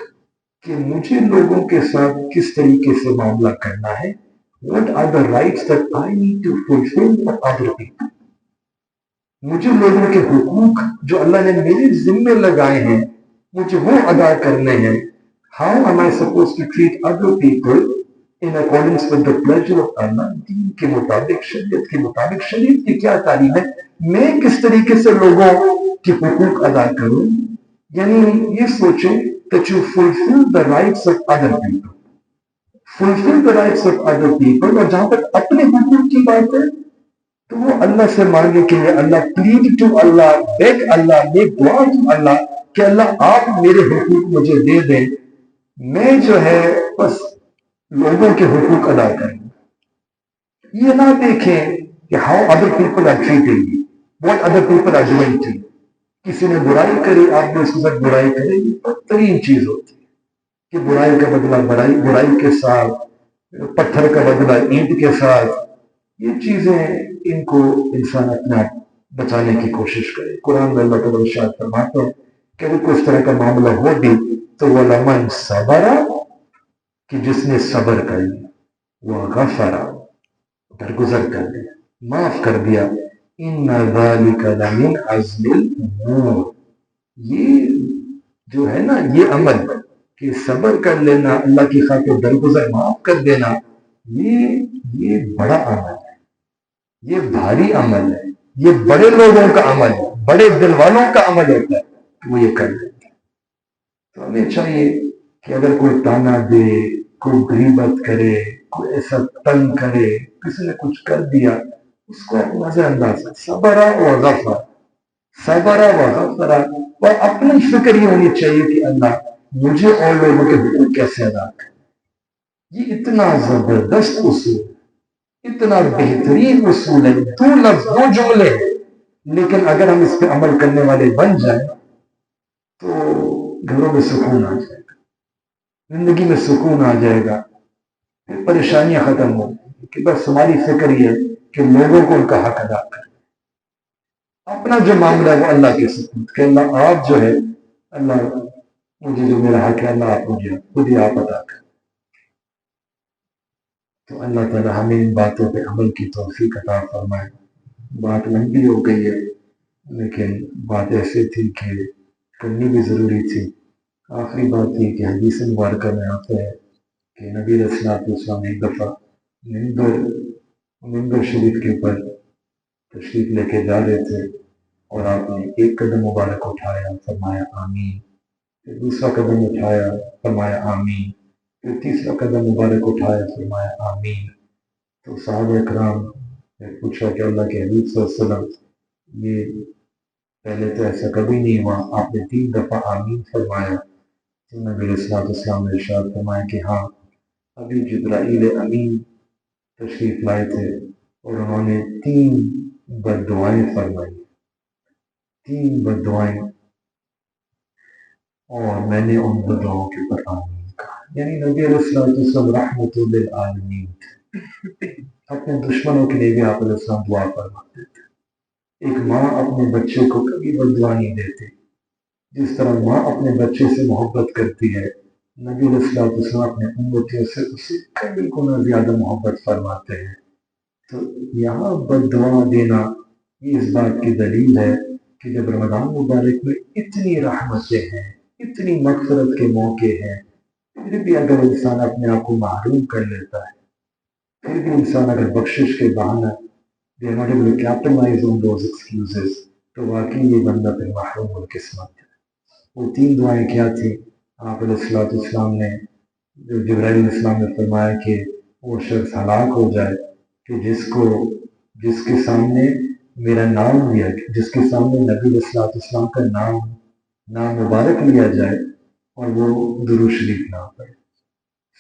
کہ مجھے لوگوں کے ساتھ کس طریقے سے معاملہ کرنا ہے. What are the rights that I need to fulfill for other people. مجھے لوگوں کے حقوق جو اللہ نے میرے ذمے لگائے ہیں مجھے وہ ادا کرنے ہیں. How am I supposed to treat other people in accordance with the pleasure of Allah. دین کے مطابق، شریعت کے مطابق. شریعت کی کیا تعلیم ہے، میں کس طریقے سے لوگوں کے حقوق ادا کروں. یعنی یہ سوچیں that you fulfill the rights of other people. Fulfill the rights of other people. اور جہاں تک اپنے حقوق کی بات ہے تو وہ اللہ سے مانگے کہ اللہ plead to Allah, beg Allah, make dua to Allah کہ اللہ آپ میرے حقوق مجھے دے دیں. میں جو ہے بس لوگوں کے حقوق ادا کریں. یہ نہ دیکھیں کہ how other people are treating you, what other people are doing to you. کسی نے برائی کری آپ نے اس کے ساتھ برائی کرے، یہ بدترین چیز ہوتی ہے کہ برائی کا بدلہ برائی کے ساتھ، پتھر کا بدلہ اینٹ کے ساتھ. یہ چیزیں ان کو انسان اپنا بچانے کی کوشش کرے. قرآن میں اللہ تعالیٰ ارشاد فرماتے ہیں کہ اگر کوئی اس طرح کا معاملہ ہو بھی تو وَلَمَنْ صَبَرَ کہ جس نے صبر کر لیا، وَغَفَرَ درگزر کر لیا، معاف کر دیا، إِنَّ ذَلِكَ لَمِنْ عَزْمِ الْأُمُورِ. یہ جو ہے نا یہ عمل کہ صبر کر لینا، اللہ کی خاطر درگزر معاف کر دینا، یہ بڑا عمل ہے، یہ بھاری عمل ہے، یہ بڑے لوگوں کا عمل ہے، بڑے دل والوں کا عمل ہوتا ہے کہ وہ یہ کر لیتے ہیں. تو ہمیں چاہیے کہ اگر کوئی تانا دے، کوئی غیبت کرے، کوئی ایسا تنگ کرے، کسی نے کچھ کر دیا، اس کو نظر انداز صبر و غفر، صبر و غفر. اور اپنی فکر یہ ہونی چاہیے کہ اللہ مجھے اور لوگوں کے حقوق کیسے ادا کرے. یہ اتنا زبردست اصول، اتنا بہترین اصول ہے. دو لفظ، دو جملے، لیکن اگر ہم اس پہ عمل کرنے والے بن جائیں تو گھروں میں سکون آ جائے گا، زندگی میں سکون آ جائے گا، پھر پریشانیاں ختم ہو گی کہ بس ہماری فکر یہ ہے کہ لوگوں کو ان کا حق ادا کریں. اپنا جو معاملہ ہے وہ اللہ کے سپرد کہ اللہ آپ جو ہے، اللہ مجھے جو میرا حق ہے اللہ آپ مجھے خود ہی آپ ادا کریں. تو اللہ تعالیٰ ہمیں ان باتوں پہ عمل کی توفیق عطا فرمائے. بات لمبی ہو گئی ہے لیکن بات ایسے تھی کہ کرنی بھی ضروری تھی. آخری بات یہ کہ حدیث مبارکہ میں آتا ہے کہ نبی علیہ الصلوۃ والسلام ایک دفعہ منبر شریف کے اوپر تشریف لے کے جا رہے تھے اور آپ نے ایک قدم مبارک اٹھایا، فرمایا آمین. پھر دوسرا قدم اٹھایا، فرمایا آمین. پھر تیسرا قدم مبارک اٹھایا، فرمایا آمین. تو صحابہ اکرام نے پوچھا کہ اللہ کے حبیب صلی اللہ علیہ وسلم یہ پہلے تو ایسا کبھی نہیں ہوا، آپ نے 3 دفعہ آمین فرمایا. تو نبی علیہ الصلوۃ والسلام نے ارشاد فرمایا کہ ہاں ابھی جبرائیل امین تشریف لائے تھے اور انہوں نے 3 بد دعائیں فرمائی، 3 بد دعائیں، اور میں نے ان بد دعاؤں کے اوپر آمین کہا. یعنی نبی علیہ الصلوۃ والسلام رحمت للعالمین تھے. اپنے دشمنوں کے لیے بھی آپ علیہ السلام دعا فرماتے تھے. ایک ماں اپنے بچے کو کبھی بد دعا نہیں دیتی. جس طرح ماں اپنے بچے سے محبت کرتی ہے، نبی علیہ الصلوۃ والسلام اپنے امتیوں سے اسے کئی گنا زیادہ محبت فرماتے ہیں. تو یہاں بد دعا دینا یہ اس بات کی دلیل ہے کہ جب رمضان مبارک میں اتنی رحمتیں ہیں، اتنی مغفرت کے موقع ہیں، پھر بھی اگر انسان اپنے آپ کو محروم کر لیتا ہے، پھر بھی انسان اگر بخشش کے بہانہ they are not able to capitalize on those excuses تو واقعی یہ بندہ پھر محروم القسمت ہے. وہ 3 دعائیں کیا تھیں؟ آپ علیہ الصلوۃ والسلام نے جو جبرائیل علیہ السلام نے فرمایا کہ وہ شخص ہلاک ہو جائے کہ جس کے سامنے میرا نام لیا، جس کے سامنے نبی علیہ الصلوۃ والسلام کا نام مبارک لیا جائے اور وہ درود شریف نہ پڑھے.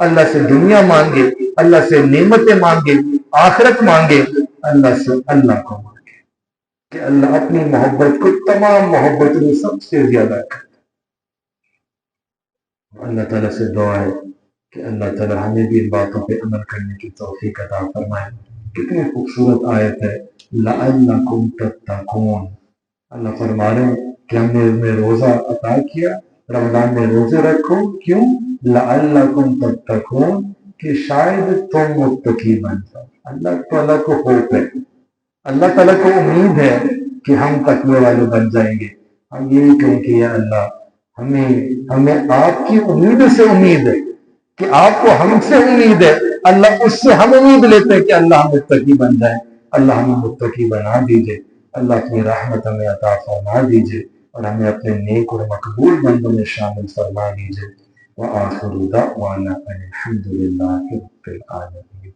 اللہ سے دنیا مانگے، اللہ سے نعمتیں مانگے، آخرت مانگے، اللہ سے اللہ کو مانگے کہ اللہ اپنی محبت کو تمام محبت میں سب سے زیادہ کر۔ اللہ تعالیٰ سے دعا ہے کہ اللہ تعالیٰ ہمیں بھی ان باتوں پہ عمل کرنے کی توفیق عطا فرمائے۔ کتنی خوبصورت آیت ہے، لعلکم تتقون۔ اللہ فرما رہے ہیں کہ ہم نے میں روزہ عطا کیا، رمضان میں روزے رکھو، کیوں؟ لعلکم تتقون، کہ شاید تم متقی بن جاؤ۔ اللہ تعالیٰ کو ہوپ ہے، اللہ تعالیٰ کو امید ہے کہ ہم تقوی والے بن جائیں گے۔ ہم یہی کہیں کہ یا اللہ ہمیں آپ کی امید سے امید ہے کہ آپ کو ہم سے امید ہے، اللہ اس سے ہم امید لیتے ہیں کہ اللہ ہم متقی بن جائیں۔ اللہ ہمیں متقی بنا دیجئے، اللہ اپنی رحمت ہمیں عطا فرما دیجئے اور ہمیں اپنے نیک اور مقبول بندوں میں شامل فرما دیجئے۔ وآخر دعوانا ان الحمد للہ رب العالمین۔